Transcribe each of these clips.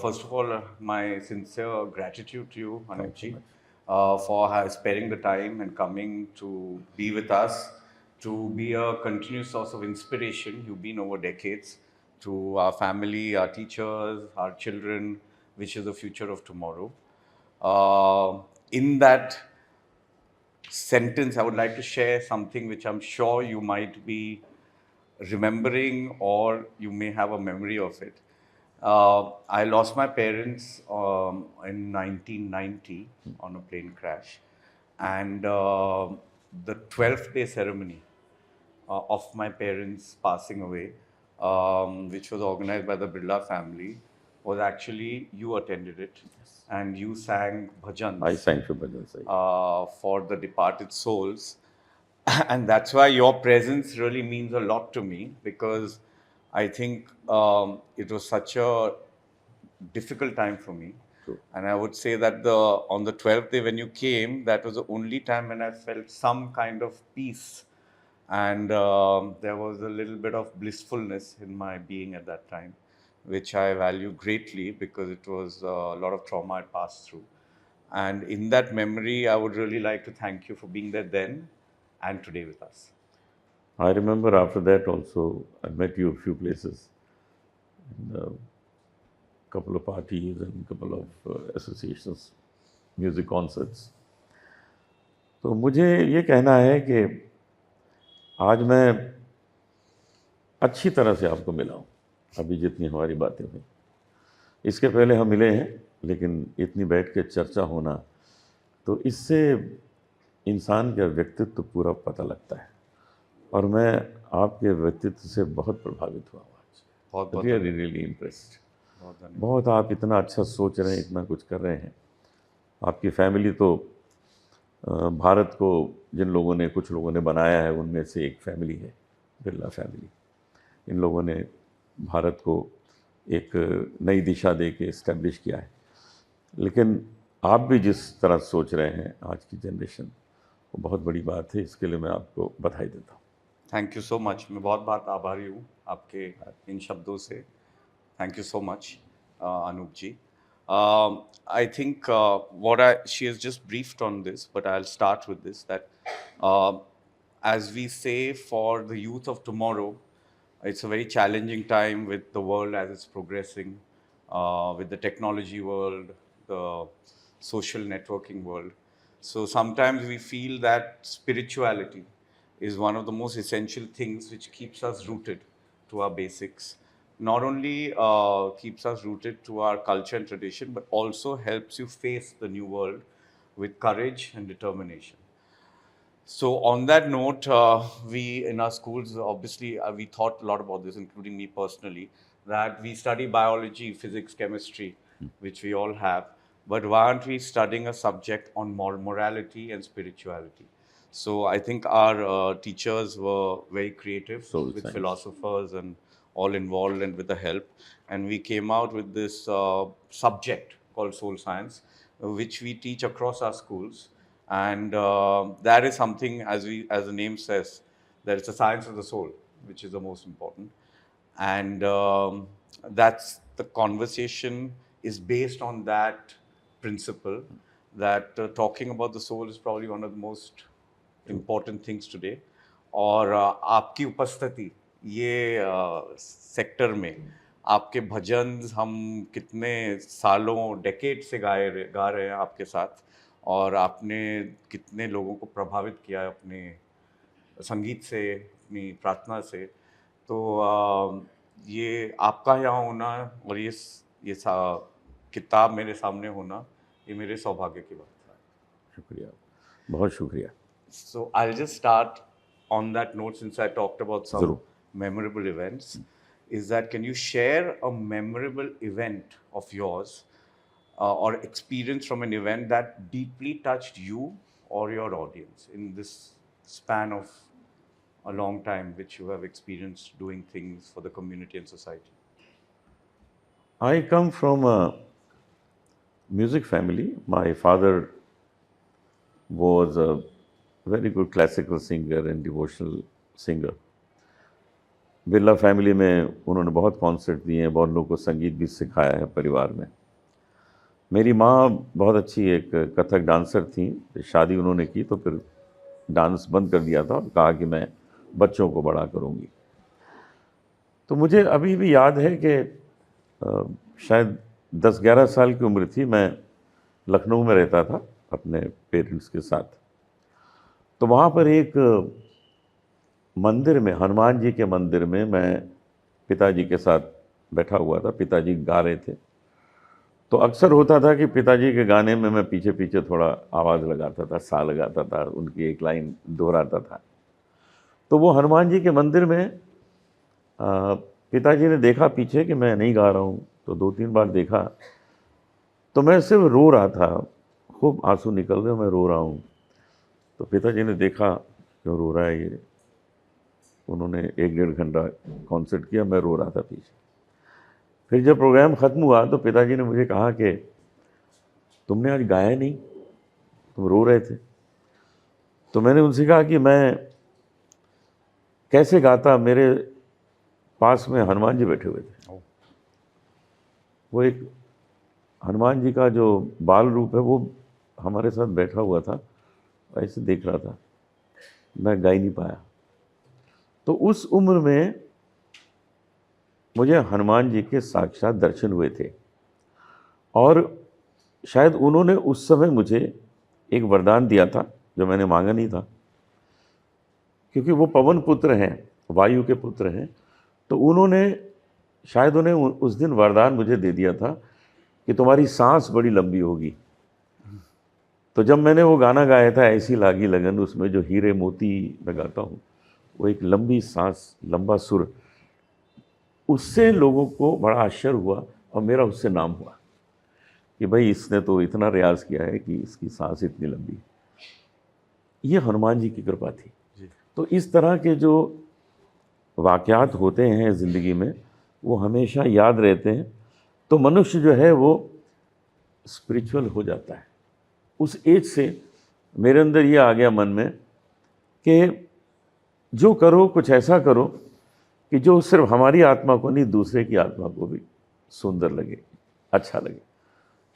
First of all, my sincere gratitude to you, Thanks so Anupji, much. for sparing the time and coming to be with us, to be a continuous source of inspiration. You've been over decades to our family, our teachers, our children, which is the future of tomorrow. In that sentence, I would like to share something which I'm sure you might be remembering or you may have a memory of it. I lost my parents in 1990 on a plane crash, and the 12th day ceremony of my parents passing away, which was organized by the Birla family, was actually you attended it, and you sang I bhajans sang Shubhajan Sai. for the departed souls. And that's why your presence really means a lot to me because I think it was such a difficult time for me. True. And I would say that the on the 12th day when you came, that was the only time when I felt some kind of peace. And there was a little bit of blissfulness in my being at that time, which I value greatly because it was a lot of trauma I passed through. And in that memory, I would really like to thank you for being there then and today with us. I remember after that also, I met you a few places, in a couple of parties and couple of associations, music concerts. तो मुझे ये कहना है कि आज मैं अच्छी तरह से आपको मिला हूँ, अभी जितनी हमारी बातें हुई. इसके पहले हम मिले हैं, लेकिन इतनी बैठ के चर्चा होना, तो इससे इंसान का व्यक्तित्व पूरा पता लगता है. और मैं आपके व्यक्तित्व से बहुत प्रभावित हुआ आज. बहुत बहुत रियली धन्यवाद। Really impressed. बहुत धन्यवाद। बहुत आप इतना अच्छा सोच रहे हैं, इतना कुछ कर रहे हैं. आपकी फैमिली तो भारत को जिन लोगों ने, कुछ लोगों ने बनाया है, उनमें से एक फैमिली है, बिरला फैमिली. इन लोगों ने भारत को एक नई दिशा दे के इस्टेब्लिश किया है. लेकिन आप भी जिस तरह सोच रहे हैं आज की जनरेशन, वो बहुत बड़ी बात है. इसके लिए मैं आपको बधाई देता हूँ. Thank you so much. मैं बहुत बहुत आभारी हूँ आपके इन शब्दों से। Thank you so much Anoop ji. I think she has just briefed on this, but I'll start with this that uh, as we say for the youth of tomorrow, it's a very challenging time with the world as it's progressing, with the technology world, the social networking world. So sometimes we feel that spirituality is one of the most essential things which keeps us rooted to our basics. Not only keeps us rooted to our culture and tradition, but also helps you face the new world with courage and determination. So on that note, we in our schools, obviously, we thought a lot about this, including me personally, that we study biology, physics, chemistry, which we all have. But why aren't we studying a subject on morality and spirituality? So I think our teachers were very creative Soul with science. philosophers and all involved and with the help. And we came out with this subject called soul science, which we teach across our schools. And that is something, as the name says, that it's a science of the soul, which is the most important. And that's the conversation is based on that principle that talking about the soul is probably one of the most important things today. और आपकी उपस्थिति ये sector में आपके भजन हम कितने सालों decade से गा रहे हैं आपके साथ और आपने कितने लोगों को प्रभावित किया है अपने संगीत से अपनी प्रार्थना से तो ये आपका यहाँ होना और ये किताब मेरे सामने होना ये मेरे सौभाग्य की बात है शुक्रिया, बहुत शुक्रिया. So I'll just start on that note since I talked about some ज़रूर. memorable events. Is that can you share a memorable event of yours or experience from an event that deeply touched you or your audience in this span of a long time which you have experienced doing things for the community and society? I come from a music family. My father was a very good classical singer and devotional singer. Birla family में उन्होंने बहुत concert दिए हैं, बहुत लोगों को संगीत भी सिखाया है परिवार में। मेरी माँ बहुत अच्छी एक कथक डांसर थी। शादी उन्होंने की तो फिर डांस बंद कर दिया था और कहा कि मैं बच्चों को बड़ा करूँगी। तो मुझे अभी भी याद है कि शायद 10-11 साल की उम्र थी, मैं लखनऊ में रहता था अपने पेरेंट्स के साथ। तो वहाँ पर एक मंदिर में, हनुमान जी के मंदिर में, मैं पिताजी के साथ बैठा हुआ था। पिताजी गा रहे थे, तो अक्सर होता था कि पिताजी के गाने में मैं पीछे पीछे थोड़ा आवाज़ लगाता था, सा लगाता था, उनकी एक लाइन दोहराता था। तो वो हनुमान जी के मंदिर में पिताजी ने देखा पीछे कि मैं नहीं गा रहा हूँ, तो 2-3 बार देखा, तो मैं सिर्फ रो रहा था, खूब आंसू निकल रहे, मैं रो रहा हूँ। तो पिताजी ने देखा क्यों रो रहा है ये। उन्होंने 1-1.5 घंटा कॉन्सर्ट किया, मैं रो रहा था पीछे। फिर जब प्रोग्राम ख़त्म हुआ तो पिताजी ने मुझे कहा कि तुमने आज गाया नहीं, तुम रो रहे थे। तो मैंने उनसे कहा कि मैं कैसे गाता, मेरे पास में हनुमान जी बैठे हुए थे। वो एक हनुमान जी का जो बाल रूप है वो हमारे साथ बैठा हुआ था, ऐसे देख रहा था, मैं गा ही नहीं पाया। तो उस उम्र में मुझे हनुमान जी के साक्षात दर्शन हुए थे और शायद उन्होंने उस समय मुझे एक वरदान दिया था जो मैंने मांगा नहीं था, क्योंकि वो पवन पुत्र हैं, वायु के पुत्र हैं। तो उन्होंने शायद उन्हें उस दिन वरदान मुझे दे दिया था कि तुम्हारी सांस बड़ी लंबी होगी। तो जब मैंने वो गाना गाया था, ऐसी लागी लगन, उसमें जो हीरे मोती मैं गाता हूँ, वो एक लंबी सांस, लंबा सुर, उससे लोगों को बड़ा आश्चर्य हुआ और मेरा उससे नाम हुआ कि भाई इसने तो इतना रियाज किया है कि इसकी सांस इतनी लंबी। ये हनुमान जी की कृपा थी। तो इस तरह के जो वाक़यात होते हैं ज़िंदगी में, वो हमेशा याद रहते हैं। तो मनुष्य जो है वो स्पिरिचुअल हो जाता है। उस एज से मेरे अंदर ये आ गया मन में कि जो करो कुछ ऐसा करो कि जो सिर्फ हमारी आत्मा को नहीं, दूसरे की आत्मा को भी सुंदर लगे, अच्छा लगे।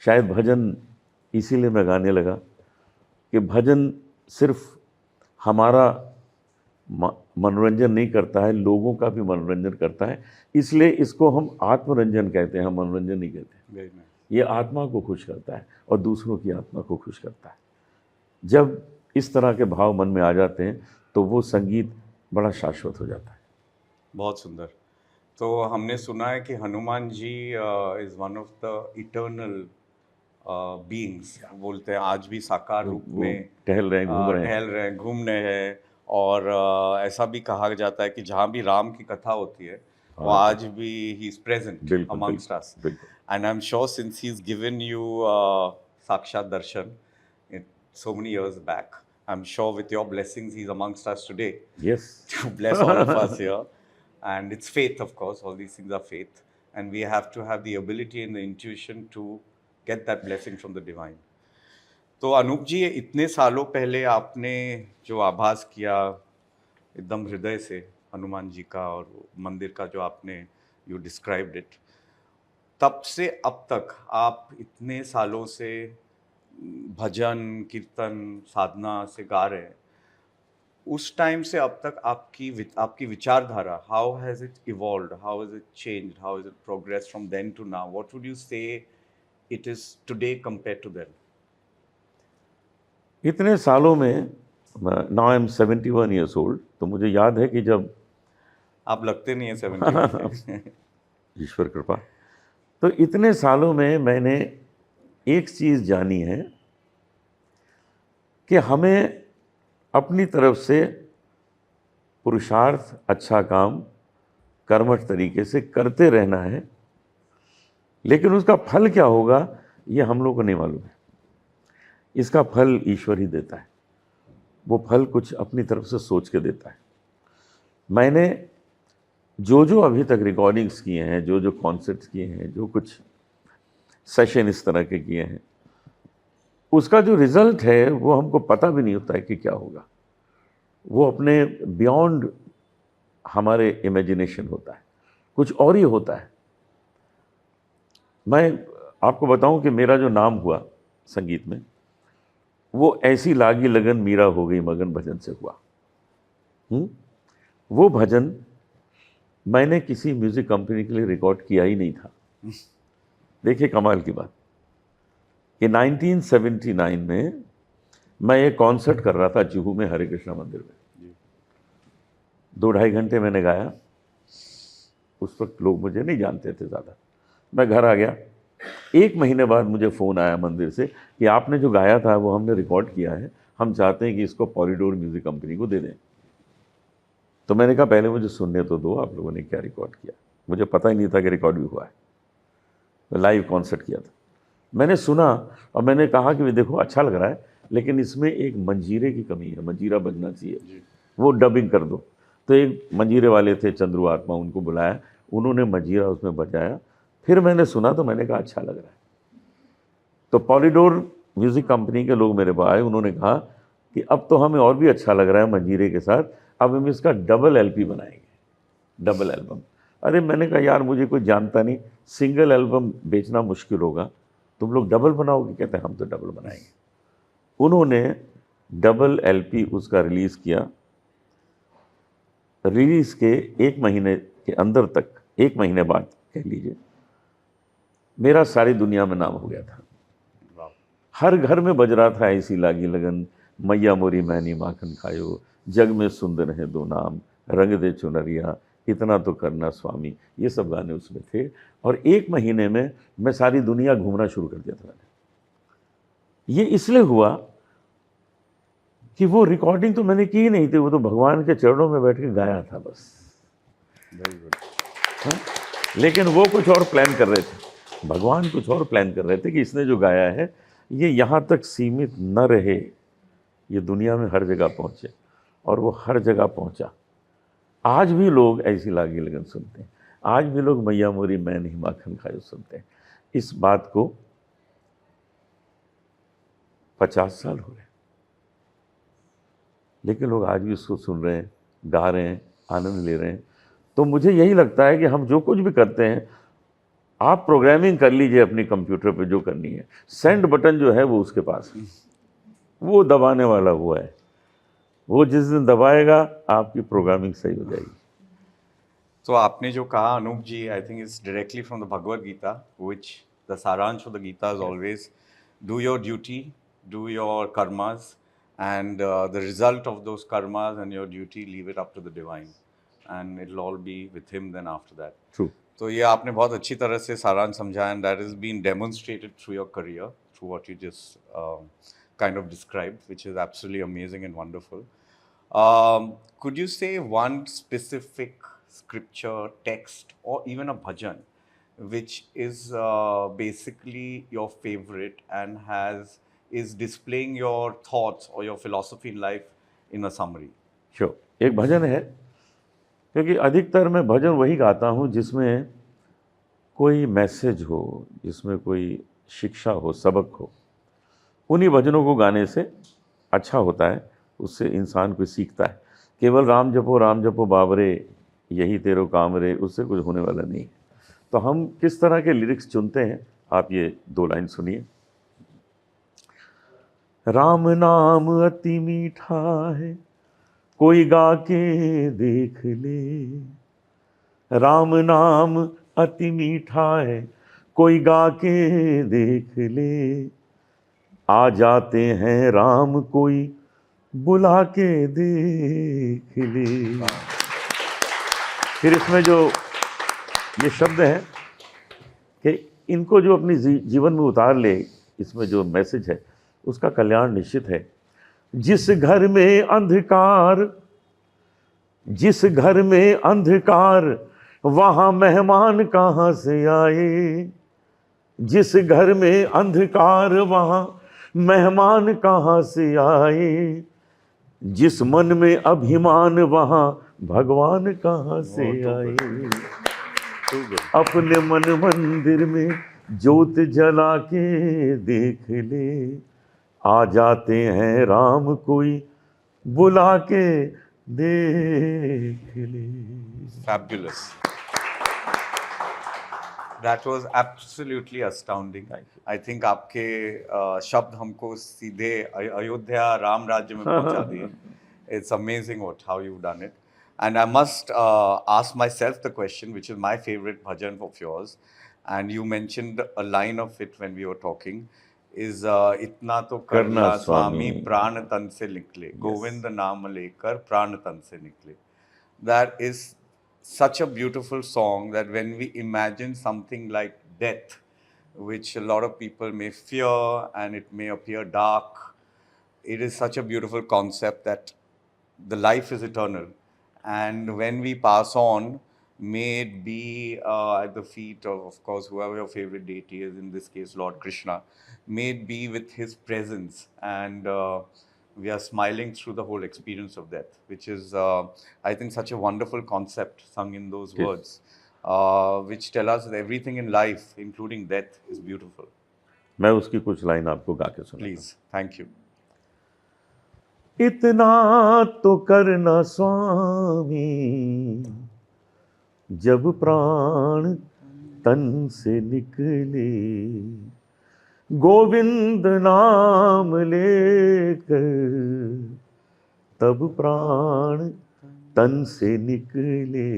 शायद भजन इसीलिए मैं गाने लगा कि भजन सिर्फ हमारा मनोरंजन नहीं करता है, लोगों का भी मनोरंजन करता है। इसलिए इसको हम आत्मरंजन कहते हैं, हम मनोरंजन नहीं कहते। ये आत्मा को खुश करता है और दूसरों की आत्मा को खुश करता है। जब इस तरह के भाव मन में आ जाते हैं तो वो संगीत बड़ा शाश्वत हो जाता है। बहुत सुंदर। तो हमने सुना है कि Hanuman ji is one of the eternal beings, बोलते हैं आज भी साकार रूप में टहल रहे हैं, घूम रहे हैं। टहल रहे हैं, घूम रहे हैं। और ऐसा भी कहा जाता है कि जहाँ भी राम की कथा होती है वो आज भी ही इज प्रेजेंट बिल्कुल, अमंगस्ट अस। बिल्कुल। And I am sure since he is given you साक्षात दर्शन so many years back, I'm sure with your blessings he's amongst us today Yes. to bless all of us here. And it's faith, of course, all these things are faith, and we have to have the ability and the intuition to get that blessing from the divine. तो अनूप जी, ये इतने सालों पहले आपने जो आभास किया एकदम हृदय से हनुमान जी का और मंदिर का, जो आपने यू डिस्क्राइब्ड इट, तब से अब तक आप इतने सालों से भजन कीर्तन साधना से गा रहे हैं, उस टाइम से अब तक आपकी विचारधारा, how has it evolved, how has it changed, how has it progressed from then to now, what would you say it is today compared to then? इतने सालों में, now I am 71 years old, तो मुझे याद है कि जब आप लगते नहीं है 70। ईश्वर कृपा, तो इतने सालों में मैंने एक चीज़ जानी है कि हमें अपनी तरफ से पुरुषार्थ, अच्छा काम, कर्मठ तरीके से करते रहना है, लेकिन उसका फल क्या होगा ये हम लोग को नहीं मालूम है। इसका फल ईश्वर ही देता है। वो फल कुछ अपनी तरफ से सोच के देता है। मैंने जो अभी तक रिकॉर्डिंग्स किए हैं, जो कॉन्सर्ट्स किए हैं, जो कुछ सेशन इस तरह के किए हैं, उसका जो रिज़ल्ट है वो हमको पता भी नहीं होता है कि क्या होगा। वो अपने बियॉन्ड हमारे इमेजिनेशन होता है, कुछ और ही होता है। मैं आपको बताऊं कि मेरा जो नाम हुआ संगीत में, वो ऐसी लागी लगन मीरा हो गई मगन भजन से हुआ। वो भजन मैंने किसी म्यूजिक कंपनी के लिए रिकॉर्ड किया ही नहीं था। देखिए कमाल की बात कि 1979 में मैं एक कॉन्सर्ट कर रहा था जुहू में, हरे कृष्णा मंदिर में। 2-2.5 घंटे मैंने गाया। उस वक्त लोग मुझे नहीं जानते थे ज़्यादा। मैं घर आ गया। 1 महीने बाद मुझे फ़ोन आया मंदिर से कि आपने जो गाया था वो हमने रिकॉर्ड किया है, हम चाहते हैं कि इसको पॉलीडोर म्यूज़िक कंपनी को दे दें। तो मैंने कहा पहले मुझे सुनने तो दो, आप लोगों ने क्या रिकॉर्ड किया। मुझे पता ही नहीं था कि रिकॉर्ड भी हुआ है। तो लाइव कॉन्सर्ट किया था। मैंने सुना और मैंने कहा कि देखो अच्छा लग रहा है, लेकिन इसमें एक मंजीरे की कमी है, मंजीरा बजना चाहिए, वो डबिंग कर दो। तो एक मंजीरे वाले थे चंद्रू आत्मा, उनको बुलाया, उन्होंने मंजीरा उसमें बजाया। फिर मैंने सुना तो मैंने कहा अच्छा लग रहा है। तो पॉलीडोर म्यूज़िक कंपनी के लोग मेरे पास आए, उन्होंने कहा कि अब तो हमें और भी अच्छा लग रहा है मंजीरे के साथ, अब हम इसका डबल एलपी बनाएंगे, डबल एल्बम। अरे मैंने कहा यार मुझे कोई जानता नहीं, सिंगल एल्बम बेचना मुश्किल होगा, तुम लोग डबल बनाओगे? कहते हैं हम तो डबल बनाएंगे। उन्होंने डबल एलपी उसका रिलीज़ किया। रिलीज़ के 1 महीने के अंदर तक, 1 महीने बाद कह लीजिए, मेरा सारी दुनिया में नाम हो गया था। हर घर में बज रहा था ऐसी लागी लगन, मैया मोरी मैनी माखन खायो, जग में सुंदर है दो नाम, रंग दे चुनरिया, इतना तो करना स्वामी। ये सब गाने उसमें थे। और 1 महीने में मैं सारी दुनिया घूमना शुरू कर दिया था मैंने। ये इसलिए हुआ कि वो रिकॉर्डिंग तो मैंने की ही नहीं थी, वो तो भगवान के चरणों में बैठ के गाया था बस। हाँ? लेकिन वो कुछ और प्लान कर रहे थे, भगवान कुछ और प्लान कर रहे थे कि इसने जो गाया है ये यहाँ तक सीमित न रहे, ये दुनिया में हर जगह पहुँचे। और वो हर जगह पहुँचा। आज भी लोग ऐसी लागी लगन सुनते हैं, आज भी लोग मैया मोरी मैं नहीं माखन खायो सुनते हैं। इस बात को 50 साल हो गए, लेकिन लोग आज भी उसको सुन रहे हैं, गा रहे हैं, आनंद ले रहे हैं। तो मुझे यही लगता है कि हम जो कुछ भी करते हैं, आप प्रोग्रामिंग कर लीजिए अपनी कंप्यूटर पे जो करनी है, सेंड बटन जो है वो उसके पास है, वो दबाने वाला वो है। वो जिस दिन दबाएगा आपकी प्रोग्रामिंग सही हो जाएगी। तो आपने जो कहा Anoop ji, I think it's directly from the Bhagavad Gita, which the सारांश of the Gita is always do your duty, do your karmas, and the result of those karmas and your duty, leave it up to the divine, and it'll all be with him then after that. True. तो ये आपने बहुत अच्छी तरह से सारांश समझा, and that has been demonstrated through your career, through what you just kind of described, which is absolutely amazing and wonderful. Could you say one specific scripture, text, or even a bhajan, which is basically your favorite and is displaying your thoughts or your philosophy in life in a summary? Sure. एक भजन है, क्योंकि अधिकतर मैं भजन वही गाता हूँ जिसमें कोई मैसेज हो, जिसमें कोई शिक्षा हो, सबक हो। उन्हीं भजनों को गाने से अच्छा होता है, उससे इंसान कुछ सीखता है। केवल राम जपो बाबरे, यही तेरो काम रे, उससे कुछ होने वाला नहीं है। तो हम किस तरह के लिरिक्स चुनते हैं, आप ये 2 लाइन सुनिए। राम नाम अति मीठा है, कोई गा के देख ले। राम नाम अति मीठा है, कोई गा के देख ले। आ जाते हैं राम, कोई बुला के देख ले। फिर इसमें जो ये शब्द हैं कि इनको जो अपनी जीवन में उतार ले, इसमें जो मैसेज है उसका कल्याण निश्चित है। जिस घर में अंधकार वहाँ मेहमान कहाँ से आए। जिस घर में अंधकार वहाँ मेहमान कहाँ से आए। जिस मन में अभिमान वहाँ भगवान कहाँ से आए। अपने मन मंदिर में ज्योत जला के देख ले। आ जाते हैं राम, कोई बुला के देख ले। Fabulous. That was absolutely astounding. Thank you. I think आपके शब्द हमको सीधे अयोध्या राम राज्य में पहुंचा दिए. It's amazing how you've done it. And I must ask myself the question, which is my favorite bhajan of yours. And you mentioned a line of it when we were talking, is इतना तो करना स्वामी प्राण तन से निकले, गोविंद नाम लेकर प्राण तन से निकले. That is such a beautiful song that when we imagine something like death, which a lot of people may fear and it may appear dark, it is such a beautiful concept that the life is eternal. And when we pass on, may it be at the feet of course, whoever your favorite deity is, in this case, Lord Krishna, may it be with his presence. And we are smiling through the whole experience of death, which is, I think, such a wonderful concept sung in those Yes. words, which tell us that everything in life, including death, is beautiful. मैं उसकी कुछ line आपको गा के सुनाता हूं। Please, thank you. इतना तो करना स्वामी जब प्राण तन से निकले, गोविंद नाम लेकर तब प्राण तन से निकले।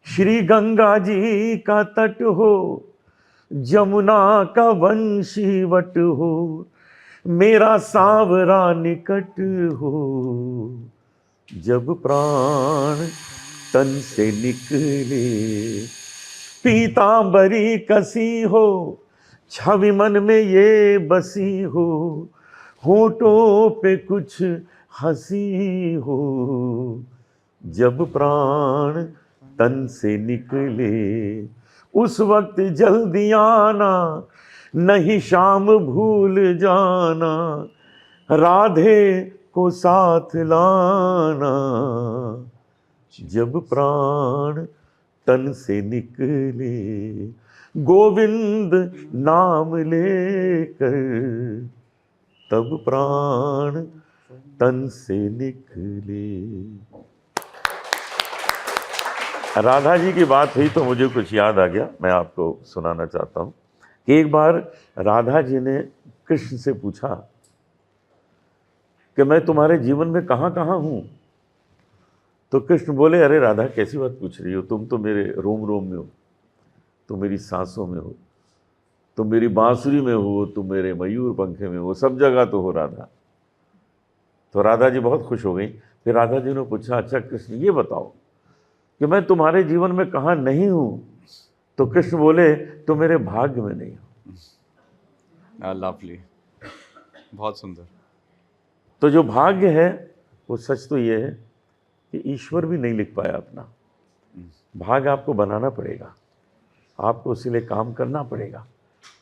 श्री गंगा जी का तट हो, जमुना का वंशीवट हो, मेरा सांवरा निकट हो, जब प्राण तन से निकले। पीतांबरी कसी हो, छवि मन में ये बसी हो, होठों पे कुछ हंसी हो, जब प्राण तन से निकले। उस वक्त जल्दी आना, नहीं शाम भूल जाना, राधे को साथ लाना, जब प्राण तन से निकले। गोविंद नाम लेकर तब प्राण तन से निकले। राधा जी की बात हुई तो मुझे कुछ याद आ गया, मैं आपको सुनाना चाहता हूँ कि एक बार राधा जी ने कृष्ण से पूछा कि मैं तुम्हारे जीवन में कहाँ कहाँ हूँ। तो कृष्ण बोले, अरे राधा कैसी बात पूछ रही हो, तुम तो मेरे रोम रोम में हो, तुम मेरी सांसों में हो, तुम मेरी बांसुरी में हो, तुम मेरे मयूर पंखे में हो, सब जगह तो हो राधा। तो राधा जी बहुत खुश हो गई। फिर राधा जी ने पूछा, अच्छा कृष्ण ये बताओ कि मैं तुम्हारे जीवन में कहाँ नहीं हूँ। तो कृष्ण बोले, तो मेरे भाग्य में नहीं हो। लवली, बहुत सुंदर। तो जो भाग्य है वो सच तो ये है कि ईश्वर भी नहीं लिख पाया अपना, भाग्य आपको बनाना पड़ेगा, आपको उसी लिए काम करना पड़ेगा।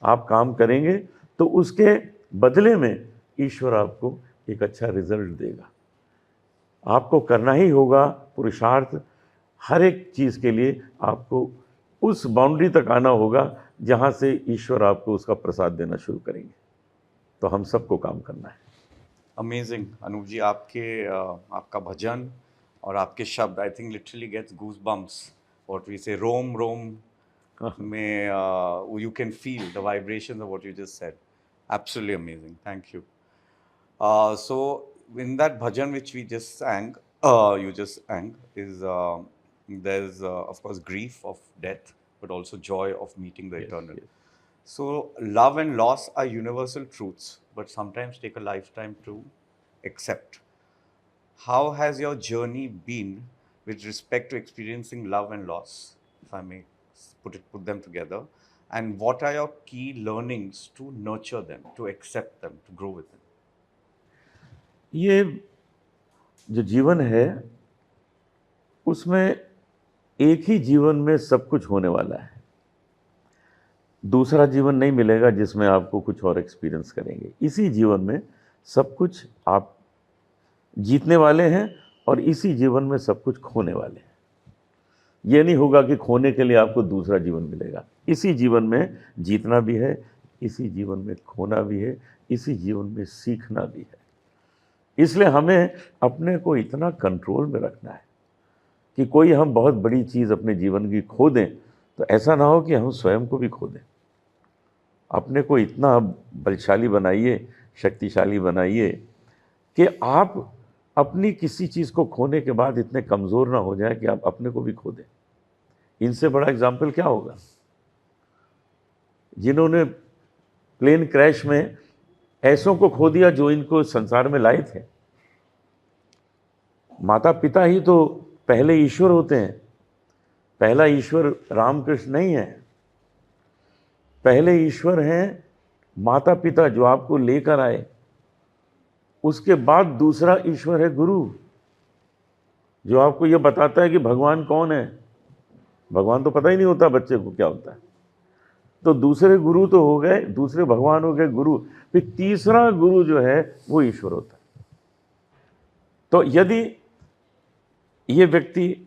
आप काम करेंगे तो उसके बदले में ईश्वर आपको एक अच्छा रिजल्ट देगा। आपको करना ही होगा पुरुषार्थ, हर एक चीज़ के लिए आपको उस बाउंड्री तक आना होगा जहाँ से ईश्वर आपको उसका प्रसाद देना शुरू करेंगे। तो हम सबको काम करना है। अमेजिंग अनूप जी, आपका भजन और आपके शब्द, I think literally gets goose bumps, what we say, रोम रोम में you can feel the vibrations of what you just said. Absolutely amazing. Thank you. So in that bhajan which we just sang, you just sang, is there's of course grief of death, but also joy of meeting the eternal. Yes. So love and loss are universal truths, but sometimes take a lifetime to accept. How has your journey been with respect to experiencing love and loss, if I may put them together? And what are your key learnings to nurture them, to accept them, to grow with them? ये जो जीवन है उसमें एक ही जीवन में सब कुछ होने वाला है। दूसरा जीवन नहीं मिलेगा जिसमें आपको कुछ और एक्सपीरियंस करेंगे। इसी जीवन में सब कुछ आप जीतने वाले हैं और इसी जीवन में सब कुछ खोने वाले हैं। ये नहीं होगा कि खोने के लिए आपको दूसरा जीवन मिलेगा। इसी जीवन में जीतना भी है, इसी जीवन में खोना भी है, इसी जीवन में सीखना भी है। इसलिए हमें अपने को इतना कंट्रोल में रखना है कि कोई हम बहुत बड़ी चीज़ अपने जीवन की खो दें तो ऐसा ना हो कि हम स्वयं को भी खो दें। अपने को इतना बलशाली बनाइए, शक्तिशाली बनाइए कि आप अपनी किसी चीज़ को खोने के बाद इतने कमज़ोर ना हो जाए कि आप अपने को भी खो दें। इनसे बड़ा एग्जाम्पल क्या होगा? जिन्होंने प्लेन क्रैश में ऐसों को खो दिया जो इनको संसार में लाए थे। माता पिता ही तो पहले ईश्वर होते हैं। पहला ईश्वर रामकृष्ण नहीं है, पहले ईश्वर हैं माता पिता जो आपको लेकर आए। उसके बाद दूसरा ईश्वर है गुरु, जो आपको यह बताता है कि भगवान कौन है। भगवान तो पता ही नहीं होता बच्चे को क्या होता है। तो दूसरे गुरु तो हो गए, दूसरे भगवान हो गए गुरु, फिर तीसरा गुरु जो है वो ईश्वर होता है। तो यदि ये व्यक्ति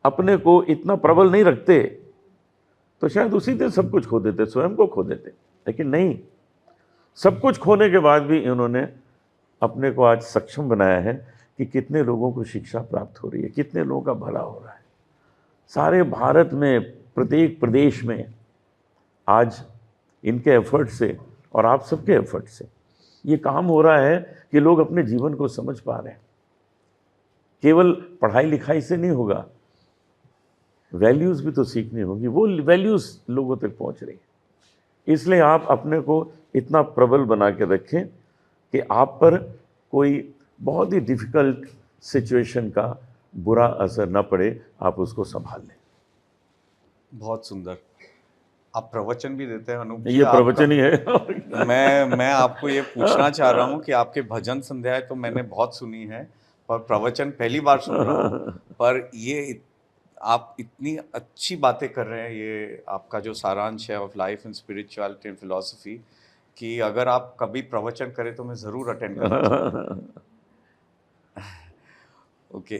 अपने को इतना प्रबल नहीं रखते तो शायद उसी दिन सब कुछ खो देते, स्वयं को खो देते। लेकिन नहीं, सब कुछ खोने के बाद भी इन्होंने अपने को आज सक्षम बनाया है कि कितने लोगों को शिक्षा प्राप्त हो रही है, कितने लोगों का भला हो रहा है। सारे भारत में प्रत्येक प्रदेश में आज इनके एफर्ट से और आप सबके एफर्ट से ये काम हो रहा है कि लोग अपने जीवन को समझ पा रहे हैं। केवल पढ़ाई लिखाई से नहीं होगा, वैल्यूज़ भी तो सीखनी होगी, वो वैल्यूज़ लोगों तक पहुंच रही है। इसलिए आप अपने को इतना प्रबल बना के रखें कि आप पर कोई बहुत ही डिफ़िकल्ट सिचुएशन का बुरा असर न पड़े, आप उसको संभाल लें। बहुत सुंदर। आप प्रवचन भी देते हैं अनूप जी। ये प्रवचन ही है। मैं आपको ये पूछना चाह रहा हूँ कि आपके भजन संध्याएं तो मैंने बहुत सुनी है, पर प्रवचन पहली बार सुन रहा हूँ। पर ये आप इतनी अच्छी बातें कर रहे हैं, ये आपका जो सारांश है of life in spirituality and philosophy, कि अगर आप कभी प्रवचन करें तो मैं ज़रूर अटेंड करना चाहूँगा। Okay.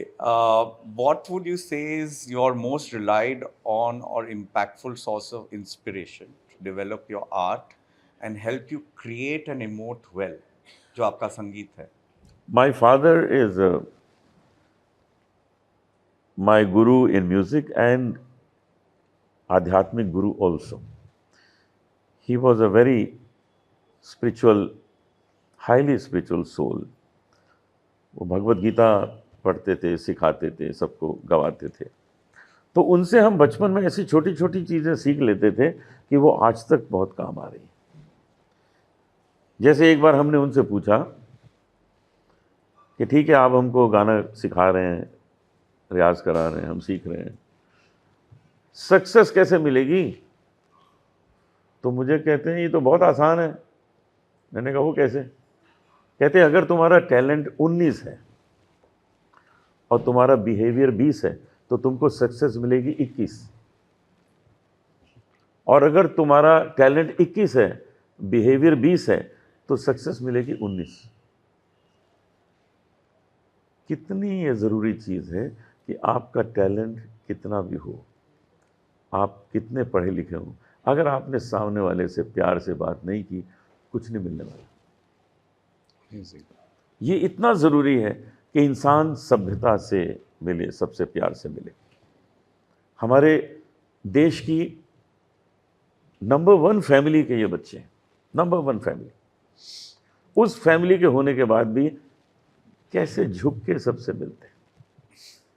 What would you say is your most relied on or impactful source of inspiration to develop your art and help you create and emote well? जो आपका संगीत है। My father is my guru in music and Adhyatmic guru also. He was a very spiritual, highly spiritual soul. वो भगवत गीता पढ़ते थे, सिखाते थे, सबको गवाते थे। तो उनसे हम बचपन में ऐसी छोटी छोटी चीज़ें सीख लेते थे कि वो आज तक बहुत काम आ रही हैं। जैसे एक बार हमने उनसे पूछा कि ठीक है, आप हमको गाना सिखा रहे हैं, रियाज करा रहे हैं, हम सीख रहे हैं, सक्सेस कैसे मिलेगी? तो मुझे कहते हैं ये तो बहुत आसान है। मैंने कहा वो कैसे? कहते हैं अगर तुम्हारा टैलेंट 19 है और तुम्हारा बिहेवियर 20 है तो तुमको सक्सेस मिलेगी 21, और अगर तुम्हारा टैलेंट 21 है, बिहेवियर 20 है, तो सक्सेस मिलेगी 19। कितनी ये ज़रूरी चीज़ है कि आपका टैलेंट कितना भी हो, आप कितने पढ़े लिखे हों, अगर आपने सामने वाले से प्यार से बात नहीं की, कुछ नहीं मिलने वाला। ये इतना ज़रूरी है कि इंसान सभ्यता से मिले, सबसे प्यार से मिले। हमारे देश की नंबर 1 फैमिली के ये बच्चे हैं, नंबर 1 फैमिली। उस फैमिली के होने के बाद भी कैसे झुक के सबसे मिलते हैं।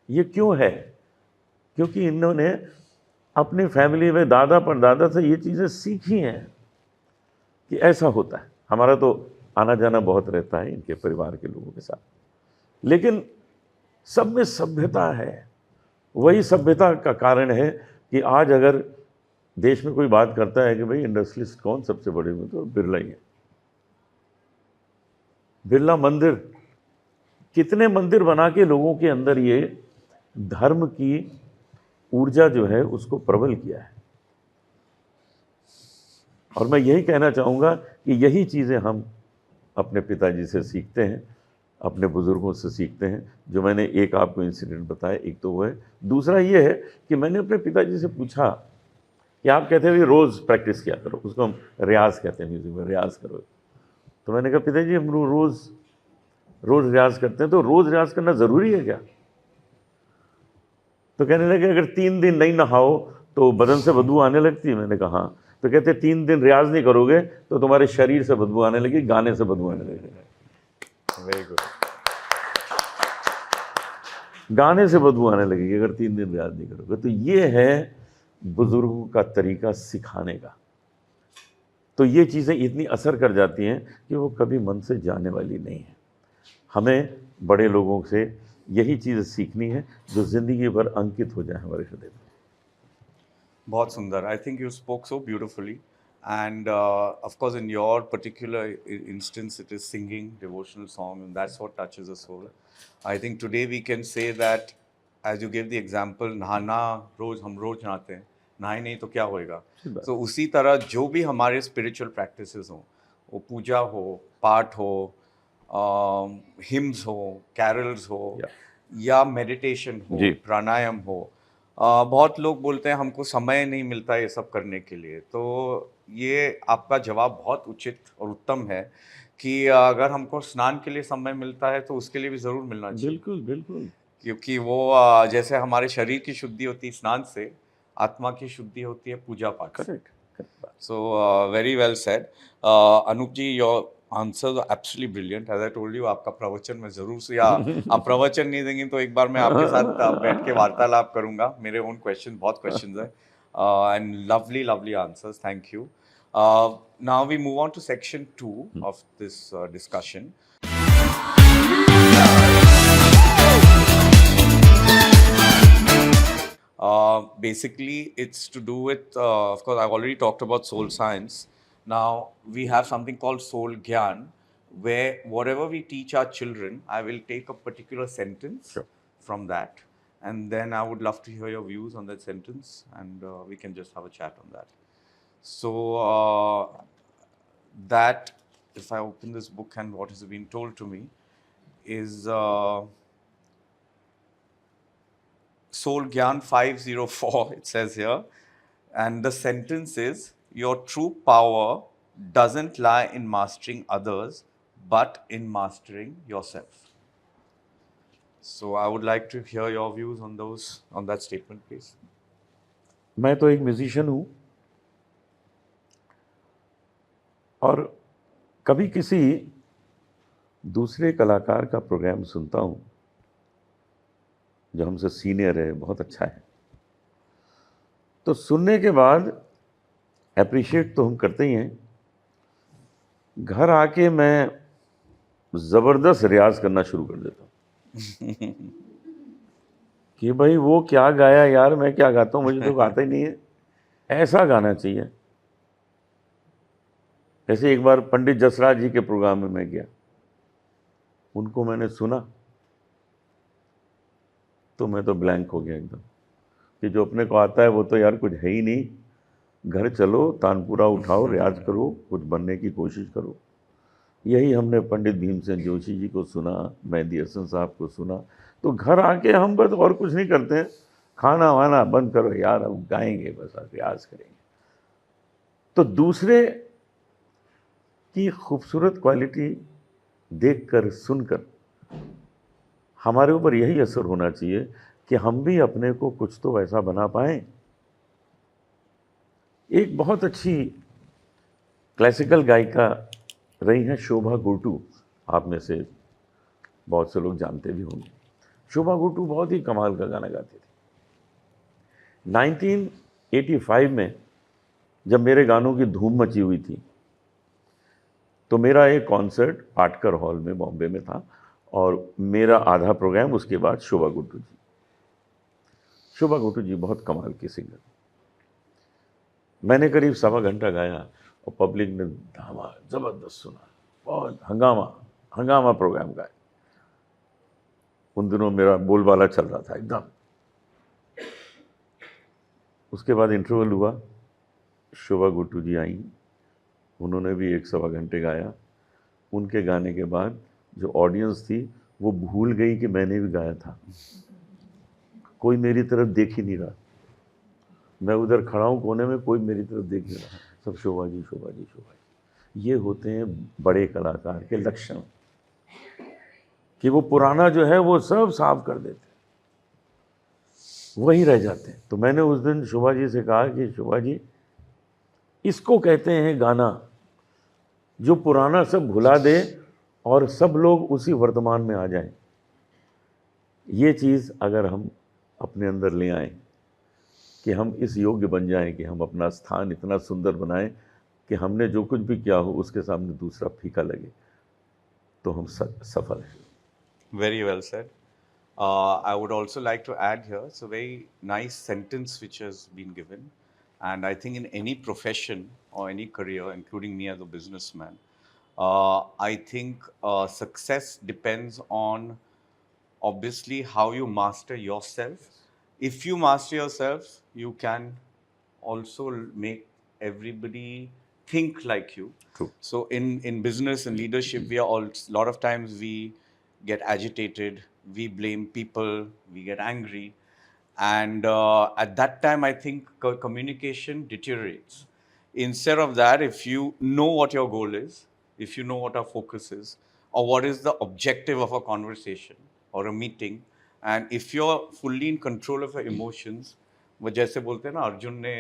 ये क्यों है? क्योंकि इन्होंने अपनी फैमिली में दादा परदादा से ये चीज़ें सीखी हैं कि ऐसा होता है। हमारा तो आना जाना बहुत रहता है इनके परिवार के लोगों के साथ, लेकिन सब में सभ्यता है। वही सभ्यता का कारण है कि आज अगर देश में कोई बात करता है कि भाई इंडस्ट्रियलिस्ट कौन सबसे बड़े हुए, तो बिरला ही है। बिरला मंदिर, कितने मंदिर बना के लोगों के अंदर ये धर्म की ऊर्जा जो है उसको प्रबल किया है। और मैं यही कहना चाहूँगा कि यही चीज़ें हम अपने पिताजी से सीखते हैं, अपने बुज़ुर्गों से सीखते हैं। जो मैंने एक आपको इंसिडेंट बताया, एक तो वो है। दूसरा ये है कि मैंने अपने पिताजी से पूछा कि आप कहते हैं रोज़ प्रैक्टिस किया करो, उसको हम रियाज़ कहते हैं, म्यूज़िक में रियाज़ करो। तो मैंने कहा पिताजी हम रोज़ रोज़ रियाज करते हैं, तो रोज़ रियाज करना ज़रूरी है क्या? तो कहने लगे अगर 3 दिन नहीं नहाओ तो बदन से बदबू आने लगती है। मैंने कहा हाँ। तो कहते 3 दिन रियाज नहीं करोगे तो तुम्हारे शरीर से बदबू आने लगी, गाने से बदबू आने लगेगी। Very good. गाने से बदबू आने लगेगी अगर 3 दिन रियाज नहीं करोगे। तो ये है बुजुर्गों का तरीका सिखाने का। तो ये चीज़ें इतनी असर कर जाती हैं कि वो कभी मन से जाने वाली नहीं है। हमें बड़े लोगों से यही चीज़ सीखनी है जो ज़िंदगी भर अंकित हो जाए हमारे हृदय में। बहुत सुंदर। I think you spoke so beautifully and of course in your particular instance it is singing devotional song and that's what touches the soul. I think today we can say that as you give the example, नहाना रोज हम रोज नहाते हैं, नहाए नहीं तो क्या होएगा। तो उसी तरह जो भी हमारे स्पिरिचुअल प्रैक्टिसेस हों, वो पूजा हो, पाठ हो, हिम्स हो, कैरल्स हो, या मेडिटेशन हो, जी। प्राणायाम हो, बहुत लोग बोलते हैं हमको समय नहीं मिलता ये सब करने के लिए। तो ये आपका जवाब बहुत उचित और उत्तम है कि अगर हमको स्नान के लिए समय मिलता है तो उसके लिए भी ज़रूर मिलना चाहिए। बिल्कुल, बिल्कुल। क्योंकि वो जैसे हमारे शरीर की शुद्धि होती है स्नान से, आत्मा की शुद्धि होती है पूजा पाठ से। करेक्ट, करेक्ट बात। So, very well said. Anup ji, your answers are absolutely brilliant. As I told you, आपका प्रवचन मैं जरूर से, या आप प्रवचन नहीं देंगे तो एक बार मैं आपके साथ बैठ के वार्तालाप करूंगा। मेरे ओन क्वेश्चन, बहुत क्वेश्चंस हैं, and lovely lovely answers, thank you. Now we move on to section 2 of this discussion. Basically, it's to do with, of course, I've already talked about soul science. Now, we have something called soul gyan, where whatever we teach our children, I will take a particular sentence Sure. from that, and then I would love to hear your views on that sentence, and we can just have a chat on that. So, that, if I open this book and what has been told to me, is Soul Gyan 504, it says here, and the sentence is, your true power doesn't lie in mastering others, but in mastering yourself. So I would like to hear your views on that statement, please. मैं तो एक musician हूँ और कभी किसी दूसरे कलाकार का प्रोग्राम सुनता हूँ जो हमसे सीनियर है, बहुत अच्छा है, तो सुनने के बाद अप्रिशिएट तो हम करते ही हैं, घर आके मैं ज़बरदस्त रियाज करना शुरू कर देता हूँ कि भाई वो क्या गाया यार, मैं क्या गाता हूँ, मुझे तो गाता ही नहीं है, ऐसा गाना चाहिए। ऐसे एक बार पंडित जसराज जी के प्रोग्राम में मैं गया, उनको मैंने सुना तो मैं तो ब्लैंक हो गया एकदम कि जो अपने को आता है वो तो यार कुछ है ही नहीं। घर चलो, तानपुरा उठाओ, रियाज करो, कुछ बनने की कोशिश करो। यही हमने पंडित भीमसेन जोशी जी को सुना, मेहदी हसन साहब को सुना। तो घर आके हम बस और कुछ नहीं करते हैं, खाना वाना बंद करो यार, अब गाएंगे, बस रियाज करेंगे। तो दूसरे की खूबसूरत क्वालिटी देखकर, सुनकर हमारे ऊपर यही असर होना चाहिए कि हम भी अपने को कुछ तो ऐसा बना पाएं। एक बहुत अच्छी क्लासिकल गायिका रही हैं शोभा गुरटू, आप में से बहुत से लोग जानते भी होंगे। शोभा गुरटू बहुत ही कमाल का गाना गाती थी। 1985 में जब मेरे गानों की धूम मची हुई थी तो मेरा एक कॉन्सर्ट पाटकर हॉल में बॉम्बे में था और मेरा आधा प्रोग्राम उसके बाद शोभा गुरटू जी। शोभा गुरटू जी बहुत कमाल की सिंगर। मैंने करीब 1.25 घंटा गाया और पब्लिक ने धामा ज़बरदस्त सुना, बहुत हंगामा प्रोग्राम गाया। उन दिनों मेरा बोलबाला चल रहा था एकदम। उसके बाद इंटरवल हुआ, शोभा गुरटू जी आई, उन्होंने भी 1.25 घंटे गाया। उनके गाने के बाद जो ऑडियंस थी वो भूल गई कि मैंने भी गाया था। कोई मेरी तरफ देख ही नहीं रहा, मैं उधर खड़ा हूँ कोने में, कोई मेरी तरफ देख नहीं रहा, सब शोभा जी, शोभा जी, शोभा जी। ये होते हैं बड़े कलाकार के लक्षण। कि वो पुराना जो है वो सब साफ कर देते, वही रह जाते हैं। तो मैंने उस दिन शोभा जी से कहा कि शोभा जी, इसको कहते हैं गाना, जो पुराना सब भुला दे और सब लोग उसी वर्तमान में आ जाएं। ये चीज़ अगर हम अपने अंदर ले आएं कि हम इस योग्य बन जाएं कि हम अपना स्थान इतना सुंदर बनाएं कि हमने जो कुछ भी किया हो उसके सामने दूसरा फीका लगे, तो हम सफल हैं। Very well said. I would also like to add here, it's a very nice sentence which has been given. And I think in any profession or any career, including me as a businessman, I think success depends on obviously how you master yourself. If you master yourself, you can also make everybody think like you. True. So in business and leadership, we are all lot of times we get agitated, we blame people, we get angry, and at that time I think communication deteriorates. Instead of that, if you know what your goal is, if you know what our focus is, or what is the objective of a conversation or a meeting, and if you're fully in control of your emotions, वो जैसे बोलते हैं ना, अर्जुन ने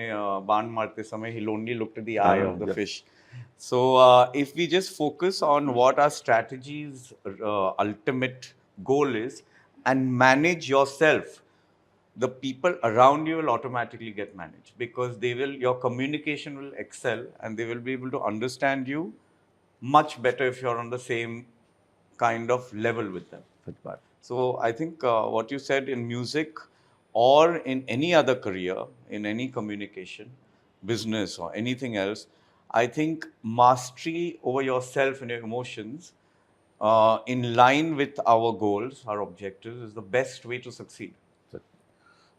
बाण मारते समय he only looked at the eye of the fish. So if we just focus on what our strategy's ultimate goal is and manage yourself, the people around you will automatically get managed, because your communication will excel and they will be able to understand you much better if you're on the same kind of level with them. So I think what you said in music or in any other career, in any communication, business or anything else, I think mastery over yourself and your emotions in line with our goals, our objectives, is the best way to succeed.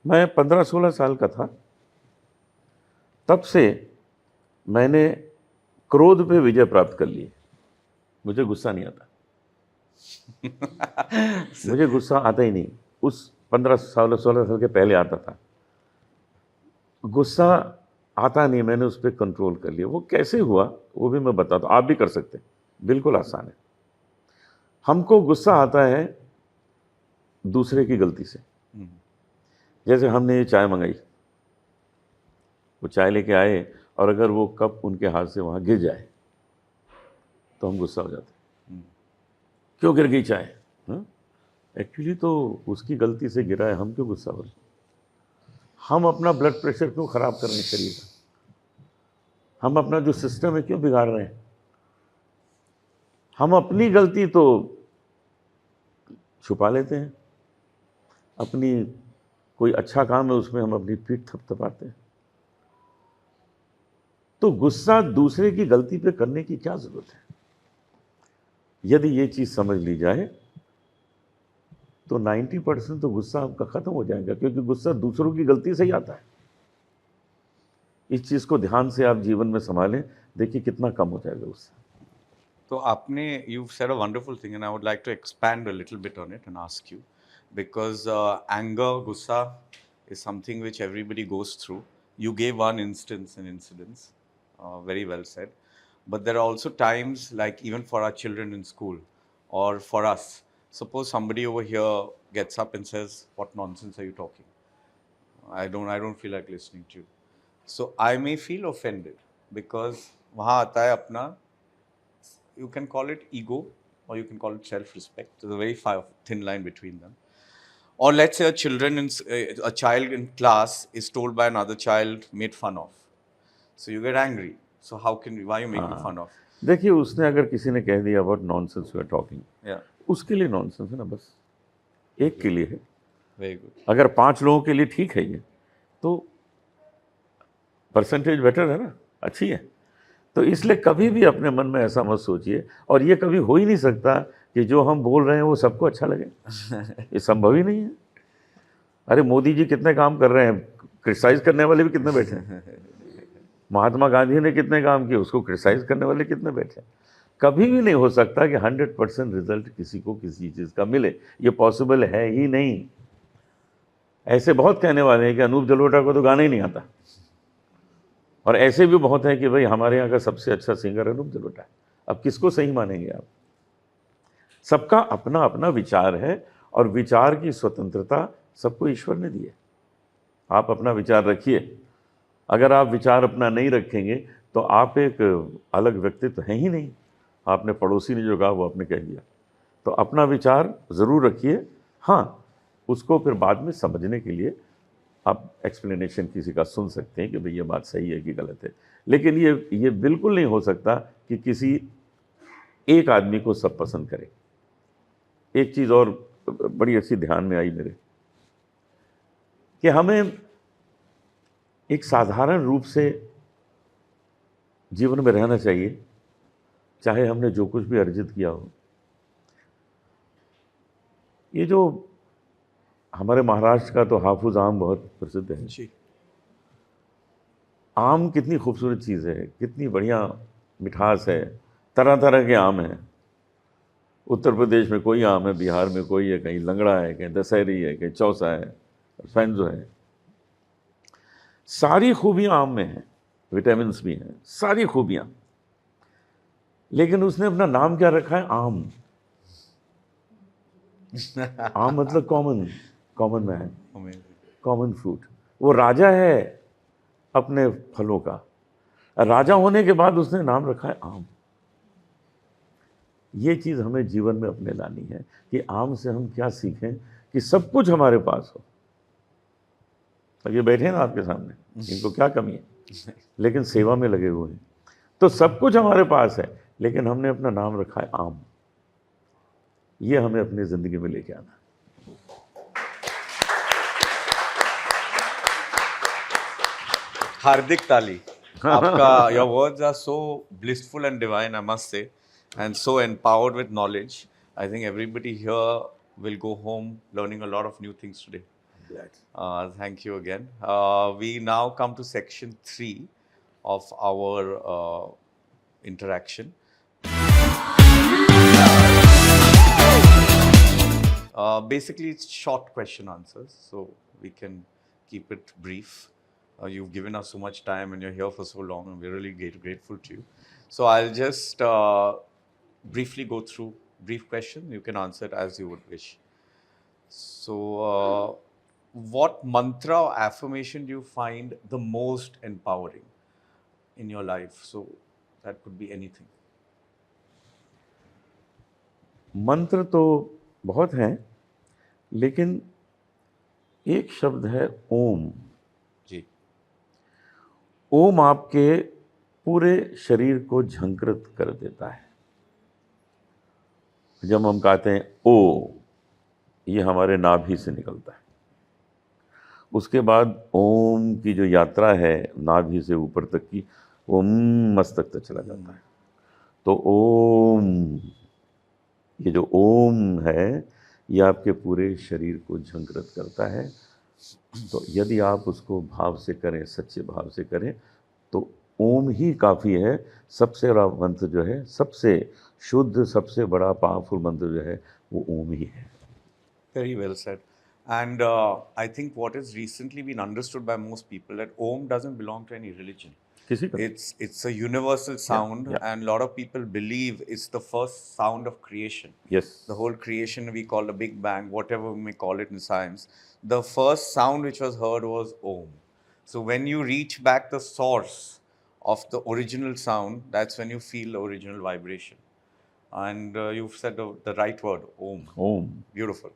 मैं 15-16 साल का था, तब से मैंने क्रोध पे विजय प्राप्त कर ली। मुझे गुस्सा नहीं आता। मुझे गुस्सा आता ही नहीं। उस 16 साल के पहले आता था। गुस्सा आता नहीं, मैंने उस पर कंट्रोल कर लिया। वो कैसे हुआ वो भी मैं बताता हूँ, आप भी कर सकते हैं, बिल्कुल आसान है। हमको गुस्सा आता है दूसरे की गलती से। जैसे हमने ये चाय मंगाई, वो चाय लेके आए और अगर वो कप उनके हाथ से वहाँ गिर जाए तो हम गुस्सा हो जाते हैं, क्यों गिर गई चाय? एक्चुअली तो उसकी गलती से गिरा है, हम क्यों गुस्सा हो रहे? हम अपना ब्लड प्रेशर क्यों ख़राब कर रहे हैं शरीर का? हम अपना जो सिस्टम है क्यों बिगाड़ रहे हैं? हम अपनी गलती तो छुपा लेते हैं, अपनी कोई अच्छा काम है उसमें हम अपनी पीठ थपथपाते हैं। तो गुस्सा दूसरे की गलती पे करने की क्या ज़रूरत है? यदि ये चीज़ समझ ली जाए तो 90% तो गुस्सा आपका ख़त्म हो जाएगा, क्योंकि गुस्सा दूसरों की गलती से ही आता है। इस चीज़ को ध्यान से आप जीवन में संभालें, देखिए कितना कम हो जाएगा गुस्सा। तो आपने, you've said a wonderful thing, and I would like to expand a little bit on it and ask you, because anger, gussa is something which everybody goes through. You gave one instance and incidents, very well said. But there are also times, like even for our children in school or for us, suppose somebody over here gets up and says, "What nonsense are you talking? I don't feel like listening to you." So I may feel offended because वहाँ आता है अपना, you can call it ego or you can call it self-respect. There's a very thin line between them. Or let's say a child in class is told by another child, made fun of. So you get angry. So why are you making fun of? देखिए, उसने अगर किसी ने कह दिया what nonsense you are talking, उसके लिए nonsense है ना, बस एक के लिए है। Very good. अगर 5 लोगों के लिए ठीक है ये, तो परसेंटेज बेटर है ना, अच्छी है। तो इसलिए कभी भी अपने मन में ऐसा मत सोचिए, और ये कभी हो ही नहीं सकता कि जो हम बोल रहे हैं वो सबको अच्छा लगे। ये संभव ही नहीं है। अरे मोदी जी कितने काम कर रहे हैं, क्रिटिसाइज करने वाले भी कितने बैठे हैं। महात्मा गांधी ने कितने काम किए, उसको क्रिटिसाइज करने वाले कितने बैठे हैं। कभी भी नहीं हो सकता कि 100% रिजल्ट किसी को किसी चीज़ का मिले, ये पॉसिबल है ही नहीं। ऐसे बहुत कहने वाले हैं कि अनूप जलोटा को तो गाना ही नहीं आता, और ऐसे भी बहुत हैं कि भाई हमारे यहाँ का सबसे अच्छा सिंगर अनूप जलोटा है। अब किसको सही मानेंगे आप? सबका अपना अपना विचार है और विचार की स्वतंत्रता सबको ईश्वर ने दी है। आप अपना विचार रखिए। अगर आप विचार अपना नहीं रखेंगे तो आप एक अलग व्यक्तित्व हैं ही नहीं। आपने पड़ोसी ने जो कहा वो आपने कह दिया। तो अपना विचार ज़रूर रखिए। हाँ, उसको फिर बाद में समझने के लिए आप एक्सप्लेनेशन किसी का सुन सकते हैं कि भाई ये बात सही है कि गलत है, लेकिन ये बिल्कुल नहीं हो सकता कि किसी एक आदमी को सब पसंद करे। एक चीज़ और बड़ी अच्छी ध्यान में आई मेरे, कि हमें एक साधारण रूप से जीवन में रहना चाहिए, चाहे हमने जो कुछ भी अर्जित किया हो। ये जो हमारे महाराष्ट्र का तो हाफूज आम बहुत प्रसिद्ध है। जी। आम कितनी खूबसूरत चीज़ है, कितनी बढ़िया मिठास है, तरह तरह के आम हैं। उत्तर प्रदेश में कोई आम है, बिहार में कोई है, कहीं लंगड़ा है, कहीं दशहरी है, कहीं चौसा है, फैंजो है। सारी खूबियाँ आम में हैं, विटामिन भी हैं, सारी खूबियाँ। लेकिन उसने अपना नाम क्या रखा है? आम। आम मतलब common man, Amazing. Common fruit. वो राजा है अपने फलों का। राजा होने के बाद उसने नाम रखा है आम। ये चीज़ हमें जीवन में अपने लानी है कि आम से हम क्या सीखें कि सब कुछ हमारे पास हो। अब ये बैठे हैं ना आपके सामने, इनको क्या कमी है, लेकिन सेवा में लगे हुए हैं। तो सब कुछ हमारे पास है, लेकिन हमने अपना नाम रखा है आम। ये हमें अपनी ज़िंदगी में लेके आना है। Hardik Tali. Aapka, your words are so blissful and divine, I must say, and so empowered with knowledge. I think everybody here will go home learning a lot of new things today. Thank you again. We now come to section 3 of our interaction. Basically, it's short question answers, so we can keep it brief. You've given us so much time and you're here for so long, and we're really grateful to you. So I'll just briefly go through brief question. You can answer it as you would wish. So, what mantra or affirmation do you find the most empowering in your life? So that could be anything. मंत्र तो बहुत हैं, लेकिन एक शब्द है ओम। जी। ओम आपके पूरे शरीर को झंकृत कर देता है। जब हम कहते हैं ओ, ये हमारे नाभि से निकलता है। उसके बाद ओम की जो यात्रा है नाभि से ऊपर तक की, वो मस्तक तक चला जाता है। तो ओम, ये जो ओम है, ये आपके पूरे शरीर को झंकृत करता है। तो यदि आप उसको भाव से करें, सच्चे भाव से करें, तो ओम ही काफ़ी है। सबसे बड़ा मंत्र जो है, सबसे शुद्ध, सबसे बड़ा पावरफुल मंत्र जो है, वो ओम ही है। Very well said. And I think what has recently been understood by most people that Om doesn't belong to any religion. किसी का It's a universal sound, yeah. and a lot of people believe it's the first sound of creation. Yes. The whole creation we call the Big Bang, whatever we may call it in science. The first sound which was heard was Om. So when you reach back the source of the original sound, that's when you feel the original vibration. And you've said the right word, Om. Om. Beautiful.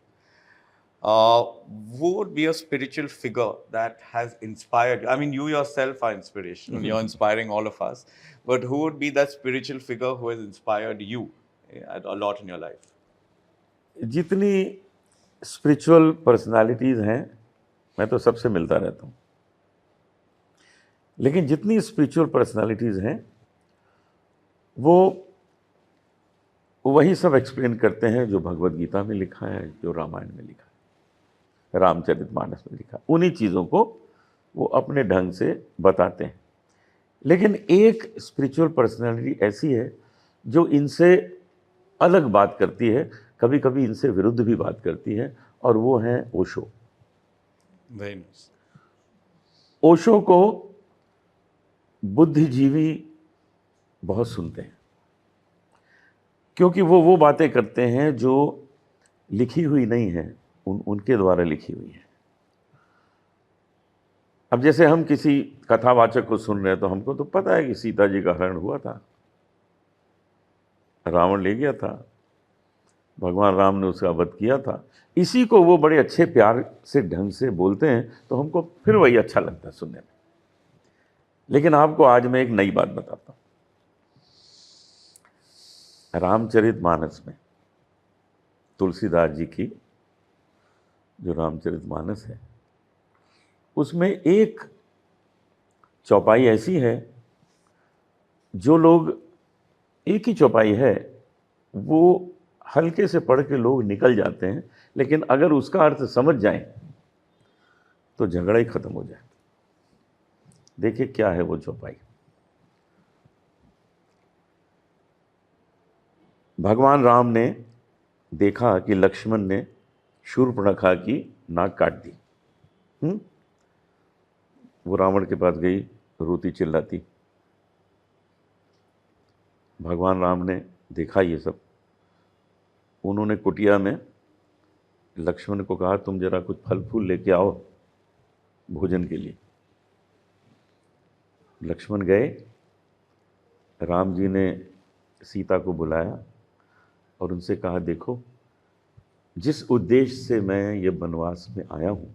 Who would be a spiritual figure that has inspired you? I mean, you yourself are inspirational. You're inspiring all of us. But who would be that spiritual figure who has inspired you a lot in your life? जितनी spiritual personalities हैं, मैं तो सबसे मिलता रहता हूँ, लेकिन जितनी स्पिरिचुअल पर्सनालिटीज़ हैं, वो वही सब एक्सप्लेन करते हैं जो भगवत गीता में लिखा है, जो रामायण में लिखा है, रामचरितमानस में लिखा है। उन्हीं चीज़ों को वो अपने ढंग से बताते हैं। लेकिन एक स्पिरिचुअल पर्सनालिटी ऐसी है जो इनसे अलग बात करती है, कभी कभी इनसे विरुद्ध भी बात करती है, और वो हैं ओशो। Very nice. ओशो को बुद्धिजीवी बहुत सुनते हैं। क्योंकि वो बातें करते हैं जो लिखी हुई नहीं है, उनके द्वारा लिखी हुई है। अब जैसे हम किसी कथावाचक को सुन रहे हैं तो हमको तो पता है कि सीता जी का हरण हुआ था, रावण ले गया था, भगवान राम ने उसका वध किया था। इसी को वो बड़े अच्छे प्यार से ढंग से बोलते हैं तो हमको फिर वही अच्छा लगता है सुनने में। लेकिन आपको आज मैं एक नई बात बताता हूँ। रामचरितमानस में, तुलसीदास जी की जो रामचरितमानस है, उसमें एक चौपाई ऐसी है जो लोग, एक ही चौपाई है, वो हल्के से पढ़ के लोग निकल जाते हैं, लेकिन अगर उसका अर्थ समझ जाएं तो झगड़ा ही खत्म हो जाए। देखिए क्या है वो चौपाई। भगवान राम ने देखा कि लक्ष्मण ने शूर्पणखा की नाक काट दी। वो रावण के पास गई, रोती चिल्लाती। भगवान राम ने देखा ये सब। उन्होंने कुटिया में लक्ष्मण को कहा, तुम जरा कुछ फल फूल लेके आओ भोजन के लिए। लक्ष्मण गए, राम जी ने सीता को बुलाया और उनसे कहा, देखो जिस उद्देश्य से मैं ये वनवास में आया हूँ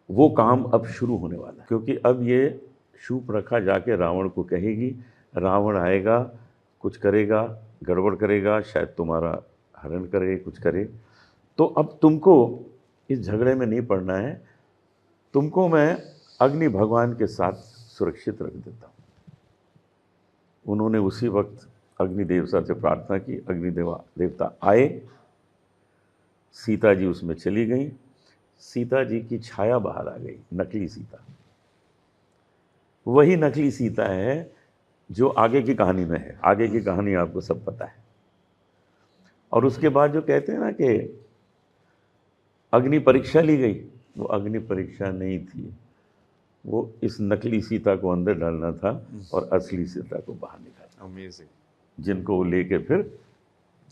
वो काम अब शुरू होने वाला है, क्योंकि अब ये शूर्पणखा जाके रावण को कहेगी, रावण आएगा, कुछ करेगा, गड़बड़ करेगा, शायद तुम्हारा हरण करे, कुछ करे। तो अब तुमको इस झगड़े में नहीं पड़ना है, तुमको मैं अग्नि भगवान के साथ सुरक्षित रख देता हूँ। उन्होंने उसी वक्त अग्नि देवता से प्रार्थना की, अग्नि देवता आए, सीता जी उसमें चली गई, सीता जी की छाया बाहर आ गई, नकली सीता। वही नकली सीता है जो आगे की कहानी में है। आगे की कहानी आपको सब पता है। और उसके बाद जो कहते हैं ना कि अग्नि परीक्षा ली गई, वो अग्नि परीक्षा नहीं थी, वो इस नकली सीता को अंदर डालना था और असली सीता को बाहर निकालना। अमेजिंग। जिनको वो लेके फिर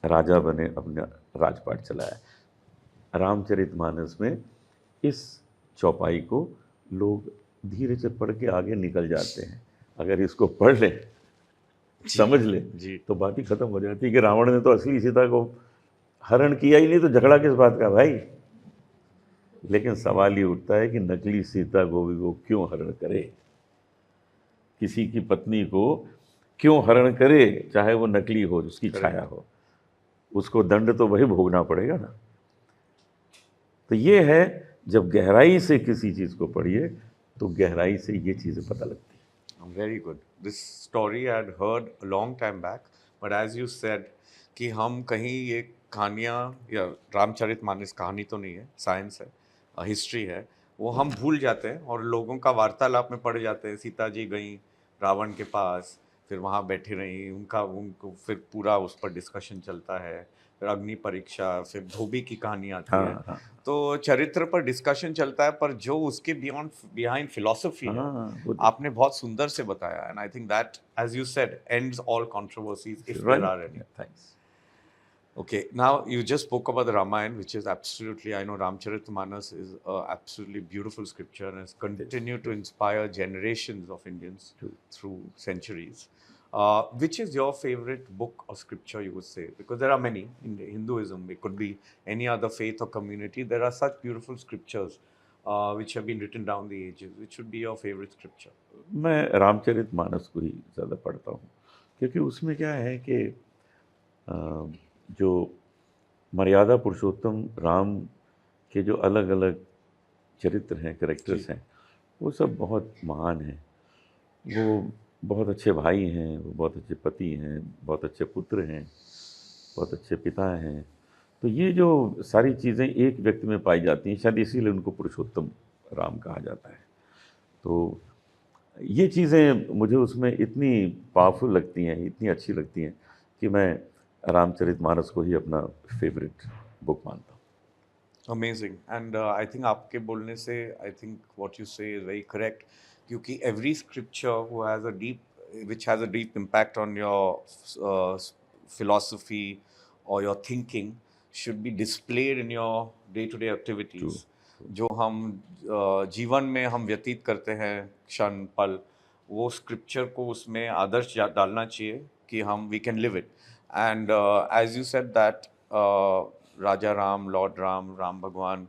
राजा बने, अपना राजपाट चलाया। रामचरितमानस में इस चौपाई को लोग धीरे से पढ़ के आगे निकल जाते हैं। अगर इसको पढ़ लें, समझ ले, जी। तो बात ही खत्म हो जाती है कि रावण ने तो असली सीता को हरण किया ही नहीं, तो झगड़ा किस बात का भाई। लेकिन सवाल ये उठता है कि नकली सीता को भी वो क्यों हरण करे, किसी की पत्नी को क्यों हरण करे, चाहे वो नकली हो, उसकी छाया हो, उसको दंड तो वही भोगना पड़ेगा ना। तो ये है, जब गहराई से किसी चीज़ को पढ़िए तो गहराई से ये चीज़ें पता लगती हैं। Very good. This story I had heard a long time back, but as you said कि हम कहीं ये कहानियाँ या रामचरितमानस कहानी तो नहीं है, साइंस है, हिस्ट्री है, वो हम भूल जाते हैं और लोगों का वार्तालाप में पड़ जाते हैं। सीता जी गई रावण के पास, फिर वहाँ बैठी रही, उनको फिर पूरा उस पर डिस्कशन चलता है, फिर अग्नि परीक्षा, फिर धोबी की कहानी आती है। हाँ, तो चरित्र पर डिस्कशन चलता है, पर जो उसके बिहाइंड फिलॉसफी है, हाँ, वो आपने बहुत सुंदर से बताया। And I think that, as you said, ends all controversies if there are any. Thanks. Okay, now you just spoke about the Ramayana, which is absolutely, I know Ramcharitmanas is absolutely beautiful scripture and has continued to inspire generations of Indians through centuries. Which is your favorite book or scripture, you would say? Because there are many in Hinduism, it could be any other faith or community. There are such beautiful scriptures which have been written down the ages. Which would be your favorite scripture? मैं रामचरितमानस को ही ज़्यादा पढ़ता हूँ, क्योंकि उसमें क्या है कि जो मर्यादा पुरुषोत्तम राम के जो अलग अलग चरित्र हैं, कैरेक्टर्स हैं, वो सब बहुत महान हैं। वो बहुत अच्छे भाई हैं, वो बहुत अच्छे पति हैं, बहुत अच्छे पुत्र हैं, बहुत अच्छे पिता हैं। तो ये जो सारी चीज़ें एक व्यक्ति में पाई जाती हैं, शायद इसीलिए उनको पुरुषोत्तम राम कहा जाता है। तो ये चीज़ें मुझे उसमें इतनी पावरफुल लगती हैं, इतनी अच्छी लगती हैं कि मैं रामचरितमानस को ही अपना फेवरेट बुक मानता हूँ। अमेजिंग। एंड आई थिंक आपके बोलने से, आई थिंक व्हाट यू से इज वेरी करेक्ट, क्योंकि एवरी स्क्रिप्चर वो has a deep, which has a deep impact on your philosophy or your thinking should be displayed in your day-to-day activities. जो हम जीवन में हम व्यतीत करते हैं क्षण पल, वो स्क्रिप्चर को उसमें आदर्श डालना चाहिए कि हम we can live it. And as you said that Raja Ram, lord Ram, Ram भगवान,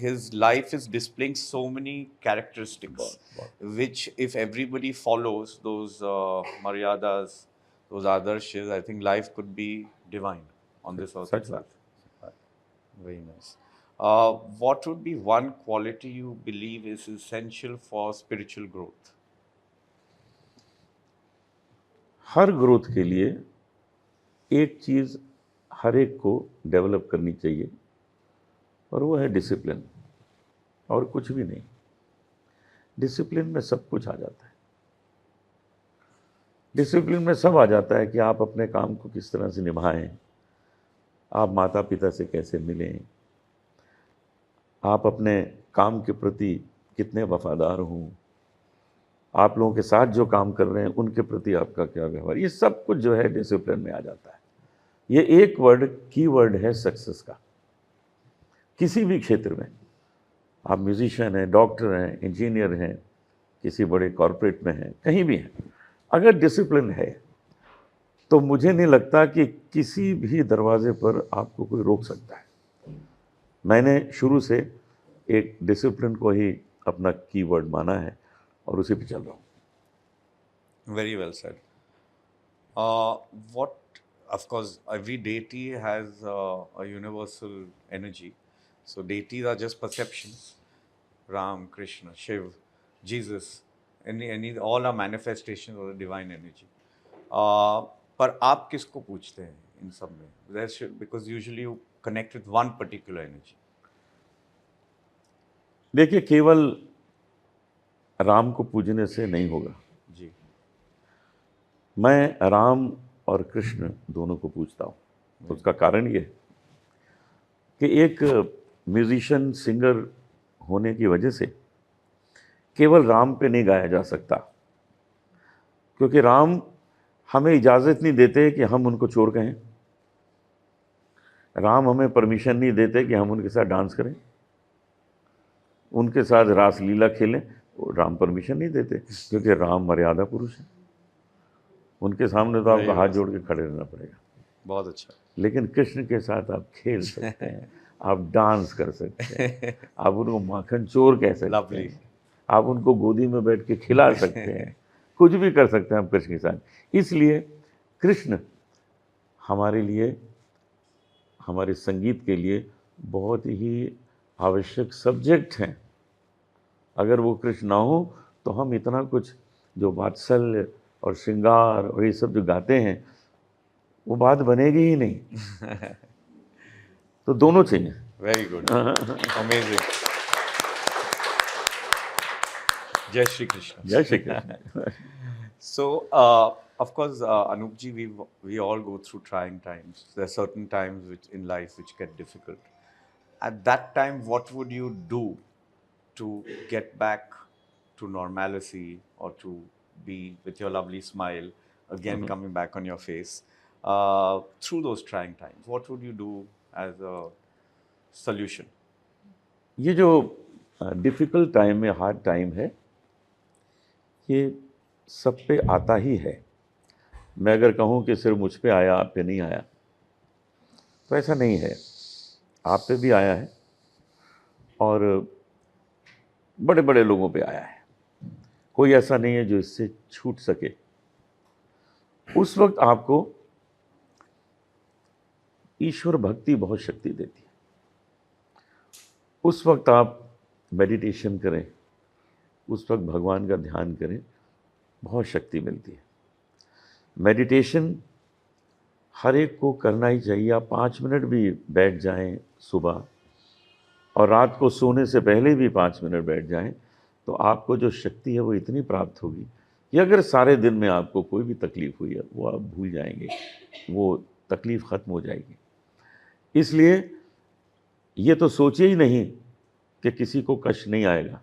his life is displaying so many characteristics which if everybody follows those maryadas, those adarshas, I think life could be divine on this earth Such itself. Very nice. What would be one quality you believe is essential for spiritual growth? Her growth के लिए एक चीज़ हर एक को develop करनी चाहिए, और वो है डिसिप्लिन. और कुछ भी नहीं. डिसिप्लिन में सब कुछ आ जाता है. डिसिप्लिन में सब आ जाता है कि आप अपने काम को किस तरह से निभाएं, आप माता पिता से कैसे मिलें, आप अपने काम के प्रति कितने वफादार हों, आप लोगों के साथ जो काम कर रहे हैं उनके प्रति आपका क्या व्यवहार, ये सब कुछ जो है डिसिप्लिन में आ जाता है. ये एक वर्ड की वर्ड है सक्सेस का. किसी भी क्षेत्र में, आप म्यूजिशियन हैं, डॉक्टर हैं, इंजीनियर हैं, किसी बड़े कॉरपोरेट में हैं, कहीं भी हैं, अगर डिसिप्लिन है तो मुझे नहीं लगता कि किसी भी दरवाजे पर आपको कोई रोक सकता है. मैंने शुरू से एक डिसिप्लिन को ही अपना कीवर्ड माना है और उसी पे चल रहा हूँ. Very well said. What, of course, every deity has a universal energy. So deities are just perceptions. Ram, Krishna, Shiv, Jesus, all are manifestations of the divine energy. पर आप किसको पूछते हैं इन सब में? There should, because usually you connect with one particular energy. देखिए, केवल राम को पूजने से नहीं होगा. जी. मैं राम और कृष्ण दोनों को पूजता हूँ. उसका कारण ये कि एक म्यूजिशियन सिंगर होने की वजह से केवल राम पे नहीं गाया जा सकता, क्योंकि राम हमें इजाज़त नहीं देते कि हम उनको चोर कहें. राम हमें परमिशन नहीं देते कि हम उनके साथ डांस करें, उनके साथ रास लीला खेलें. राम परमिशन नहीं देते, क्योंकि राम मर्यादा पुरुष है. उनके सामने तो आपको हाथ जोड़ के खड़े रहना पड़ेगा. बहुत अच्छा. लेकिन कृष्ण के साथ आप खेल सकते हैं, आप डांस कर सकते हैं, आप उनको माखन चोर कह सकते हैं, आप उनको गोदी में बैठ के खिला सकते हैं, कुछ भी कर सकते हैं आप कृष्ण के साथ. इसलिए कृष्ण हमारे लिए, हमारे संगीत के लिए बहुत ही आवश्यक सब्जेक्ट हैं. अगर वो कृष्ण ना हो तो हम इतना कुछ जो वात्सल्य और श्रृंगार और ये सब जो गाते हैं वो बात बनेगी ही नहीं. तो दोनों चाहिए. Very good. अमेजिंग. जय श्री कृष्ण. जय Shri Krishna. So, of course, Anup ji, we all go through trying times. There are certain times which in life which get difficult. At that time, what would you do to get back to normalcy or to be with your lovely smile again coming back on your face through those trying times? What would you do as a solution? ये जो difficult time में hard time है, ये सब पे आता ही है. मैं अगर कहूँ कि सिर्फ मुझ पे आया, आप पे नहीं आया, तो ऐसा नहीं है. आप पे भी आया है और बड़े बड़े लोगों पे आया है. कोई ऐसा नहीं है जो इससे छूट सके. उस वक्त आपको ईश्वर भक्ति बहुत शक्ति देती है. उस वक्त आप मेडिटेशन करें, उस वक्त भगवान का ध्यान करें, बहुत शक्ति मिलती है. मेडिटेशन हर एक को करना ही चाहिए. आप 5 मिनट भी बैठ जाएं सुबह, और रात को सोने से पहले भी 5 मिनट बैठ जाएं, तो आपको जो शक्ति है वो इतनी प्राप्त होगी कि अगर सारे दिन में आपको कोई भी तकलीफ़ हुई है वो आप भूल जाएंगे, वो तकलीफ़ ख़त्म हो जाएगी. इसलिए ये तो सोचिए ही नहीं कि किसी को कष्ट नहीं आएगा.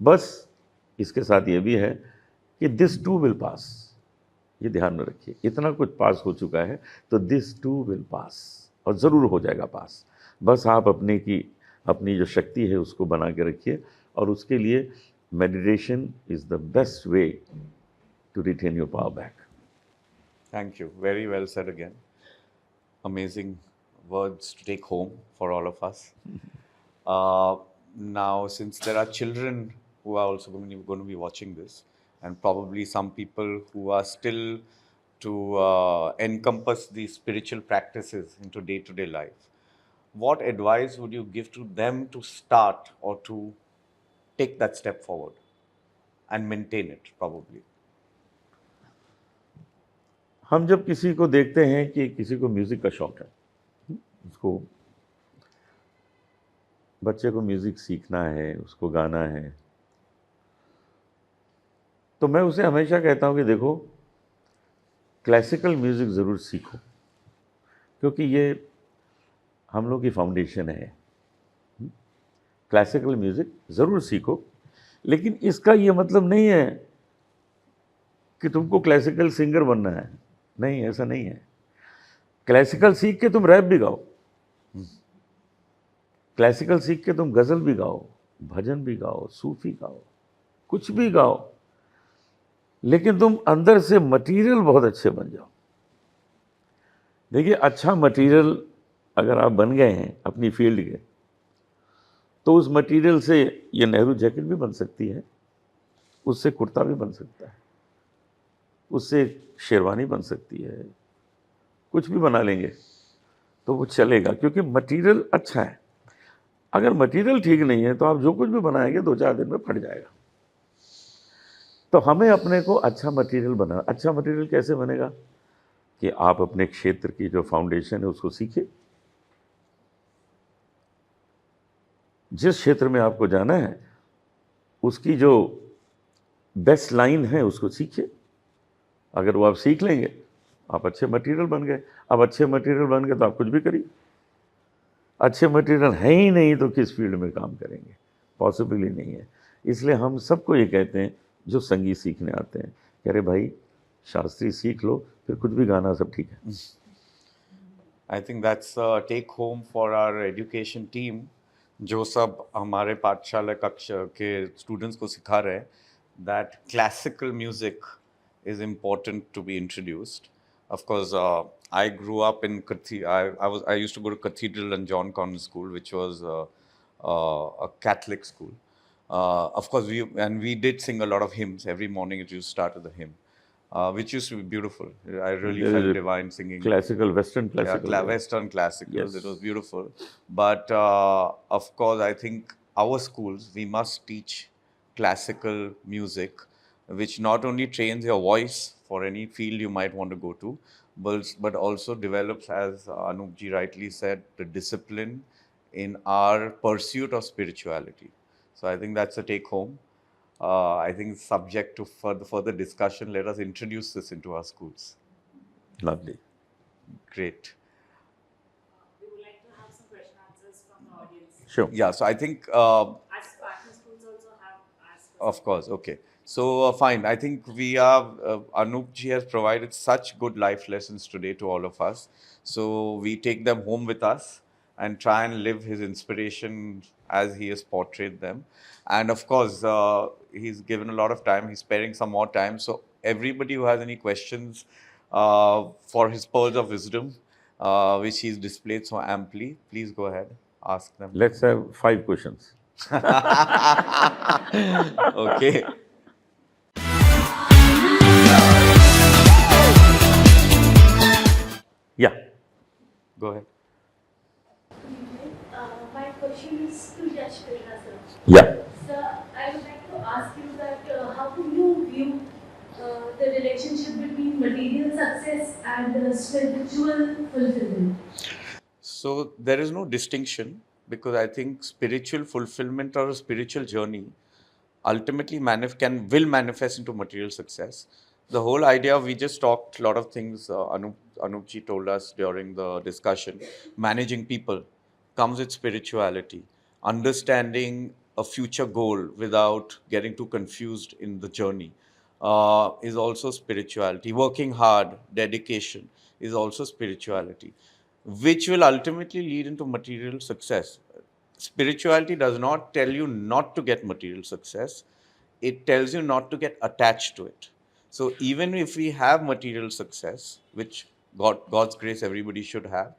बस इसके साथ ये भी है कि दिस टू विल पास. ये ध्यान में रखिए, इतना कुछ पास हो चुका है तो दिस टू विल पास, और ज़रूर हो जाएगा पास। बस आप अपनी जो शक्ति है उसको बना के रखिए, और उसके लिए meditation is the best way to retain your power back. Thank you. Very well said again. Amazing words to take home for all of us. Now, since there are children who are also going to be watching this, and probably some people who are still to encompass these spiritual practices into day to day life, what advice would you give to them to start or to take that step forward and maintain it, probably? हम जब किसी को देखते हैं कि किसी को music का शौक़ है, उसको बच्चे को म्यूज़िक सीखना है, उसको गाना है, तो मैं उसे हमेशा कहता हूँ कि देखो, क्लासिकल म्यूज़िक ज़रूर सीखो, क्योंकि ये हम लोग की फाउंडेशन है। क्लासिकल म्यूज़िक ज़रूर सीखो, लेकिन इसका ये मतलब नहीं है कि तुमको क्लासिकल सिंगर बनना है। नहीं, ऐसा नहीं है। क्लासिकल सीख के तुम रैप भी गाओ, क्लासिकल सीख के तुम गज़ल भी गाओ, भजन भी गाओ, सूफ़ी गाओ, कुछ भी गाओ, लेकिन तुम अंदर से मटेरियल बहुत अच्छे बन जाओ। देखिए, अच्छा मटेरियल अगर आप बन गए हैं अपनी फील्ड के, तो उस मटेरियल से ये नेहरू जैकेट भी बन सकती है, उससे कुर्ता भी बन सकता है, उससे शेरवानी बन सकती है, कुछ भी बना लेंगे तो वो चलेगा, क्योंकि मटेरियल अच्छा है। अगर मटेरियल ठीक नहीं है तो आप जो कुछ भी बनाएंगे 2-4 दिन में फट जाएगा। तो हमें अपने को अच्छा मटेरियल बनाना। अच्छा मटेरियल कैसे बनेगा? कि आप अपने क्षेत्र की जो फाउंडेशन है उसको सीखिए, जिस क्षेत्र में आपको जाना है उसकी जो बेस्ट लाइन है उसको सीखिए। अगर वो आप सीख लेंगे, आप अच्छे मटेरियल बन गए। अब अच्छे मटेरियल बन गए तो आप कुछ भी करिए। अच्छे मटेरियल है ही नहीं तो किस फील्ड में काम करेंगे? पॉसिबल ही नहीं है। इसलिए हम सबको ये कहते हैं जो संगीत सीखने आते हैं कि अरे भाई, शास्त्रीय सीख लो, फिर कुछ भी गाना सब ठीक है। I think that's a take home for our education team, जो सब हमारे पाठशाला कक्ष के स्टूडेंट्स को सिखा रहे हैं, that classical music is important to be introduced. Of course, I grew up in I used to go to Cathedral and John Convent School, which was a Catholic school. Of course, we did sing a lot of hymns every morning. It used to start with a hymn, which used to be beautiful. I really There is felt a divine singing. Classical, Western classical. Yeah, Western classicals. Yes. It was beautiful. But of course, I think our schools, we must teach classical music, which not only trains your voice for any field you might want to go to, but also develops, as Anoopji rightly said, the discipline in our pursuit of spirituality. So I think that's a take home. I think subject to further discussion, let us introduce this into our schools. Lovely. Great. We would like to have some question answers from the audience. Sure. Yeah, so I think, As partner schools also have asked. of course, okay. So, fine. I think we are, Anup ji has provided such good life lessons today to all of us. So, we take them home with us and try and live his inspiration as he has portrayed them. And of course, he's given a lot of time. He's sparing some more time. So, everybody who has any questions for his pearls of wisdom, which he's displayed so amply, please go ahead, ask them. Let's have 5 questions. Okay. Yeah. Go ahead. My question is to Yash Krishna sir. Yeah. Sir, I would like to ask you that how do you view the relationship between material success and spiritual fulfillment? So there is no distinction, because I think spiritual fulfillment or a spiritual journey ultimately will manifest into material success. The whole idea, we just talked a lot of things, Anoopji told us during the discussion, managing people comes with spirituality, understanding a future goal without getting too confused in the journey, is also spirituality. Working hard, dedication is also spirituality, which will ultimately lead into material success. Spirituality does not tell you not to get material success, it tells you not to get attached to it. So even if we have material success, which God's grace everybody should have,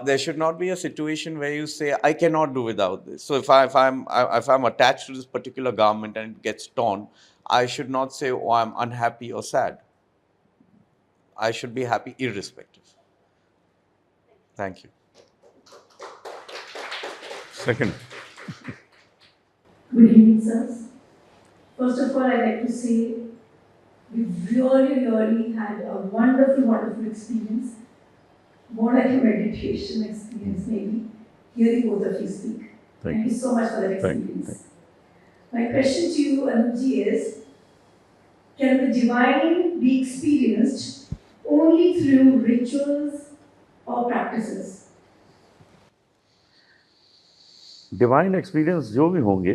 there should not be a situation where you say, I cannot do without this. So if I'm attached to this particular garment and it gets torn, I should not say, oh, I'm unhappy or sad. I should be happy irrespective. Thank you. Second. Good evening, sirs. First of all, I'd like to say we've really had a wonderful experience. More like a meditation experience, maybe, hearing both of you speak. Thank you so much for that experience. My question to you, Anupji, is can the divine be experienced only through rituals or practices? Divine experience जो भी होंगे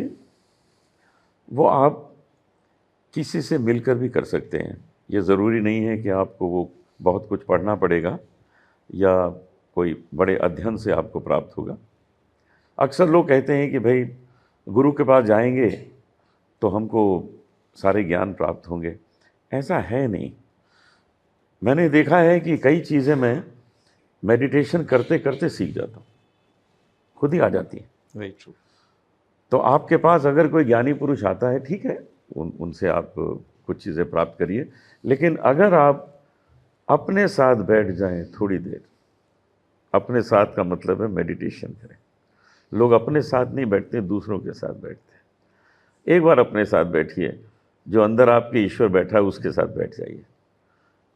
वो आप किसी से मिलकर भी कर सकते हैं। ये ज़रूरी नहीं है कि आपको वो बहुत कुछ पढ़ना पड़ेगा या कोई बड़े अध्ययन से आपको प्राप्त होगा। अक्सर लोग कहते हैं कि भाई गुरु के पास जाएंगे तो हमको सारे ज्ञान प्राप्त होंगे। ऐसा है नहीं। मैंने देखा है कि कई चीज़ें मैं मेडिटेशन करते करते सीख जाता हूँ, खुद ही आ जाती हैं। Very true. तो आपके पास अगर कोई ज्ञानी पुरुष आता है, ठीक है, उनसे आप कुछ चीज़ें प्राप्त करिए, लेकिन अगर आप अपने साथ बैठ जाएं थोड़ी देर, अपने साथ का मतलब है मेडिटेशन करें। लोग अपने साथ नहीं बैठते, दूसरों के साथ बैठते हैं। एक बार अपने साथ बैठिए, जो अंदर आपके ईश्वर बैठा है उसके साथ बैठ जाइए,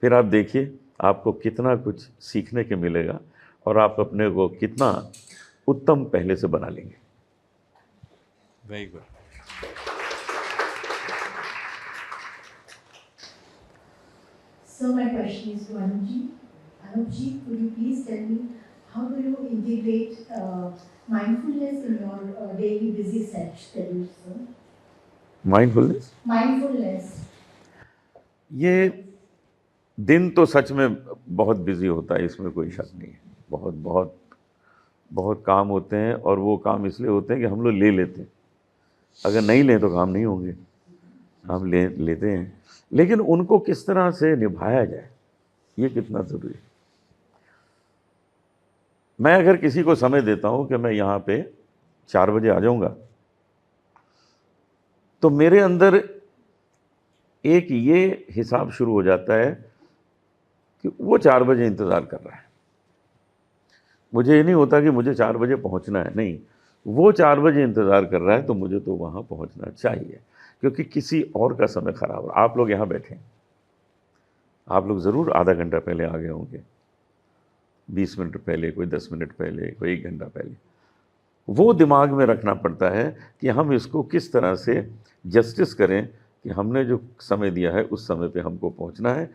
फिर आप देखिए आपको कितना कुछ सीखने के मिलेगा और आप अपने को कितना उत्तम पहले से बना लेंगे। Very good. So my question is to Anupji. Anupji, could you please tell me how do you integrate mindfulness in your daily busy schedule, sir? Mindfulness, Mindfulness. ये दिन तो सच में बहुत बिजी होता है, इसमें कोई शक नहीं है। बहुत बहुत बहुत काम होते हैं और वो काम इसलिए होते हैं कि हम लोग ले लेते हैं। अगर नहीं लें तो काम नहीं होंगे, हम लेते हैं, लेकिन उनको किस तरह से निभाया जाए ये कितना ज़रूरी है। मैं अगर किसी को समय देता हूँ कि मैं यहाँ पे 4 बजे आ जाऊँगा, तो मेरे अंदर एक ये हिसाब शुरू हो जाता है कि वो 4 बजे इंतज़ार कर रहा है। मुझे ये नहीं होता कि मुझे 4 बजे पहुंचना है, नहीं, वो 4 बजे इंतज़ार कर रहा है तो मुझे तो वहाँ पहुंचना चाहिए, क्योंकि किसी और का समय ख़राब हो। आप लोग यहाँ बैठे, आप लोग ज़रूर आधा घंटा पहले आ गए होंगे, 20 मिनट पहले, कोई 10 मिनट पहले, कोई 1 घंटा पहले। वो दिमाग में रखना पड़ता है कि हम इसको किस तरह से जस्टिस करें कि हमने जो समय दिया है उस समय पे हमको पहुंचना है,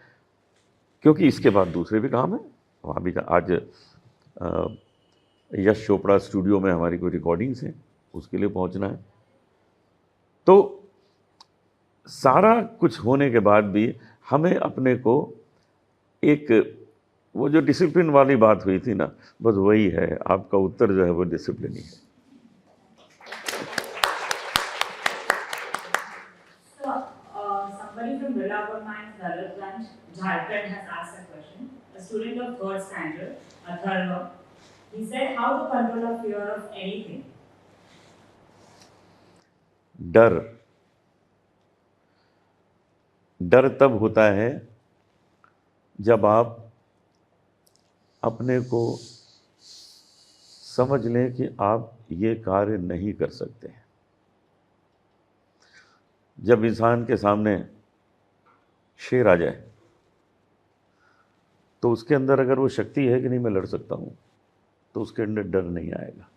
क्योंकि इसके बाद दूसरे भी काम है। वहाँ भी आज यश चोपड़ा स्टूडियो में हमारी कोई रिकॉर्डिंग्स हैं, उसके लिए पहुंचना है। तो सारा कुछ होने के बाद भी हमें अपने को एक, वो जो डिसिप्लिन वाली बात हुई थी ना, बस वही है। आपका उत्तर जो है वो डिसिप्लिन ही है। So, somebody from Birla Mines, Dalatganj, Jharkhand has asked a question. A student of 3rd standard, Atharva, he said, how to control a fear of anything? डर तब होता है जब आप अपने को समझ लें कि आप ये कार्य नहीं कर सकते हैं। जब इंसान के सामने शेर आ जाए तो उसके अंदर अगर वो शक्ति है कि नहीं मैं लड़ सकता हूँ, तो उसके अंदर डर नहीं आएगा।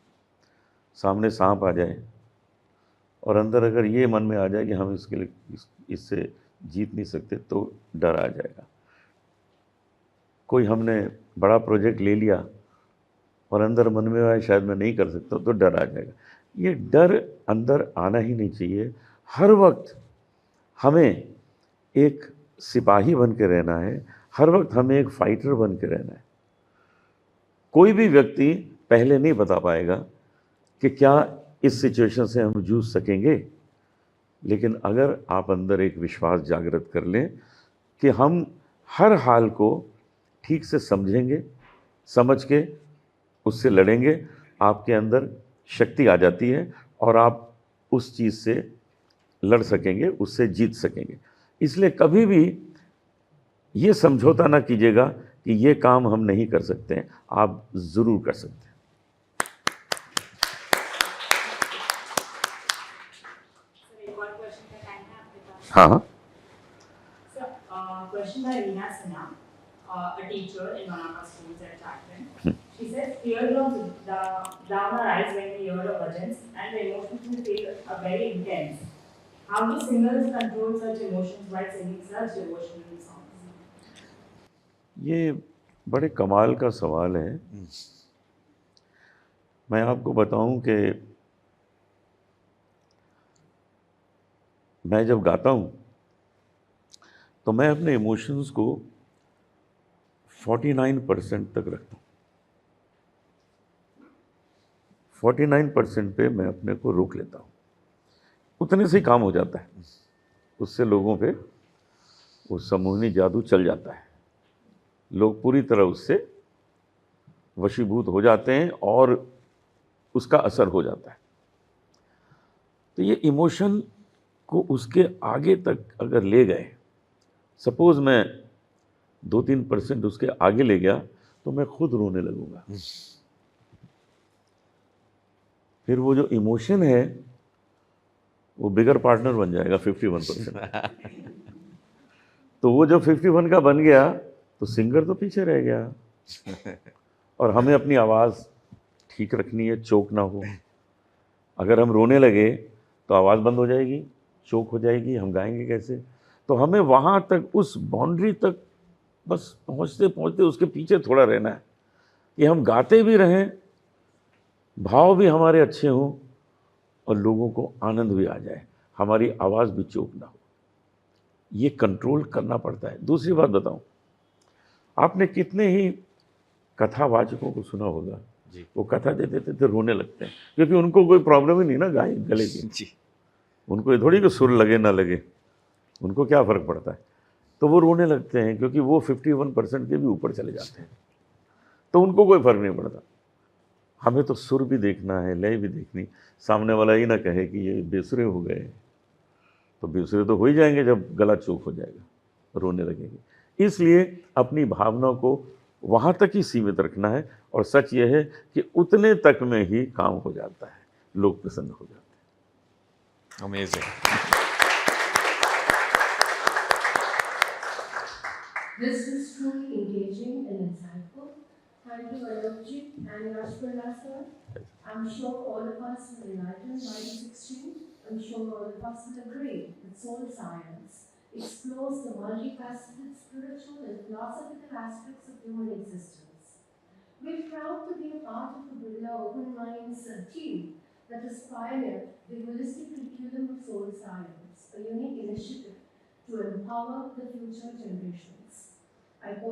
सामने सांप आ जाए और अंदर अगर ये मन में आ जाए कि हम इसके लिए इससे जीत नहीं सकते, तो डर आ जाएगा। कोई हमने बड़ा प्रोजेक्ट ले लिया और अंदर मन में आया शायद मैं नहीं कर सकता, तो डर आ जाएगा। ये डर अंदर आना ही नहीं चाहिए। हर वक्त हमें एक सिपाही बन के रहना है, हर वक्त हमें एक फाइटर बन के रहना है। कोई भी व्यक्ति पहले नहीं बता पाएगा कि क्या इस सिचुएशन से हम जूझ सकेंगे, लेकिन अगर आप अंदर एक विश्वास जागृत कर लें कि हम हर हाल को ठीक से समझेंगे, समझ के उससे लड़ेंगे, आपके अंदर शक्ति आ जाती है और आप उस चीज़ से लड़ सकेंगे, उससे जीत सकेंगे। इसलिए कभी भी ये समझौता ना कीजिएगा कि ये काम हम नहीं कर सकते हैं, आप ज़रूर कर सकते हैं। सर एक और क्वेश्चन का टाइम है आपके पास? हाँ हाँ। Sir, question by Reena Sinha, a teacher in one of our schools at Jharkhand. She says, tears roll down her eyes when we hear her bhajans, and the emotions we feel are very intense. How do singers control such emotions while singing such devotional songs? ये बड़े कमाल का सवाल है। मैं आपको बताऊं कि मैं जब गाता हूं तो मैं अपने इमोशंस को 49% तक रखता हूं। 49% पे मैं अपने को रोक लेता हूं, उतने से ही काम हो जाता है। उससे लोगों पे वो सम्मोहनी जादू चल जाता है, लोग पूरी तरह उससे वशीभूत हो जाते हैं और उसका असर हो जाता है। तो ये इमोशन को उसके आगे तक अगर ले गए, सपोज मैं 2-3% उसके आगे ले गया तो मैं खुद रोने लगूंगा। फिर वो जो इमोशन है वो बिगर पार्टनर बन जाएगा 51%। तो वो जो 51 का बन गया तो सिंगर तो पीछे रह गया। और हमें अपनी आवाज़ ठीक रखनी है, चोक ना हो। अगर हम रोने लगे तो आवाज़ बंद हो जाएगी, चोक हो जाएगी, हम गाएंगे कैसे? तो हमें वहाँ तक, उस बाउंड्री तक बस पहुँचते पहुँचते उसके पीछे थोड़ा रहना है कि हम गाते भी रहें, भाव भी हमारे अच्छे हों और लोगों को आनंद भी आ जाए, हमारी आवाज़ भी चोक ना हो। ये कंट्रोल करना पड़ता है। दूसरी बात बताऊं, आपने कितने ही कथावाचकों को सुना होगा जी। वो कथा देते थे तो रोने लगते हैं, क्योंकि उनको कोई प्रॉब्लम ही नहीं ना गाय गले की। जी। उनको ये थोड़ी कि सुर लगे ना लगे, उनको क्या फ़र्क पड़ता है। तो वो रोने लगते हैं क्योंकि वो 51% के भी ऊपर चले जाते हैं, तो उनको कोई फ़र्क नहीं पड़ता। हमें तो सुर भी देखना है, लय भी देखनी। सामने वाला ही ना कहे कि ये बेसुरे हो गए, तो बेसुरे तो हो ही जाएंगे जब गला चोक हो जाएगा, रोने लगेंगे। इसलिए अपनी भावना को वहाँ तक ही सीमित रखना है, और सच ये है कि उतने तक में ही काम हो जाता है, लोग प्रसन्न हो जाते हैं। Amazing. This is truly engaging and insightful. Thank you, Anupji and Rashmila sir. I'm sure all of us are enlightened by this exchange. I'm sure all of us will agree that soul science explores the multifaceted spiritual and philosophical aspects of human existence. We're proud to be a part of the Birla Open Minds team that has pioneered the holistic curriculum of soul science, a unique initiative to empower the future generations. I call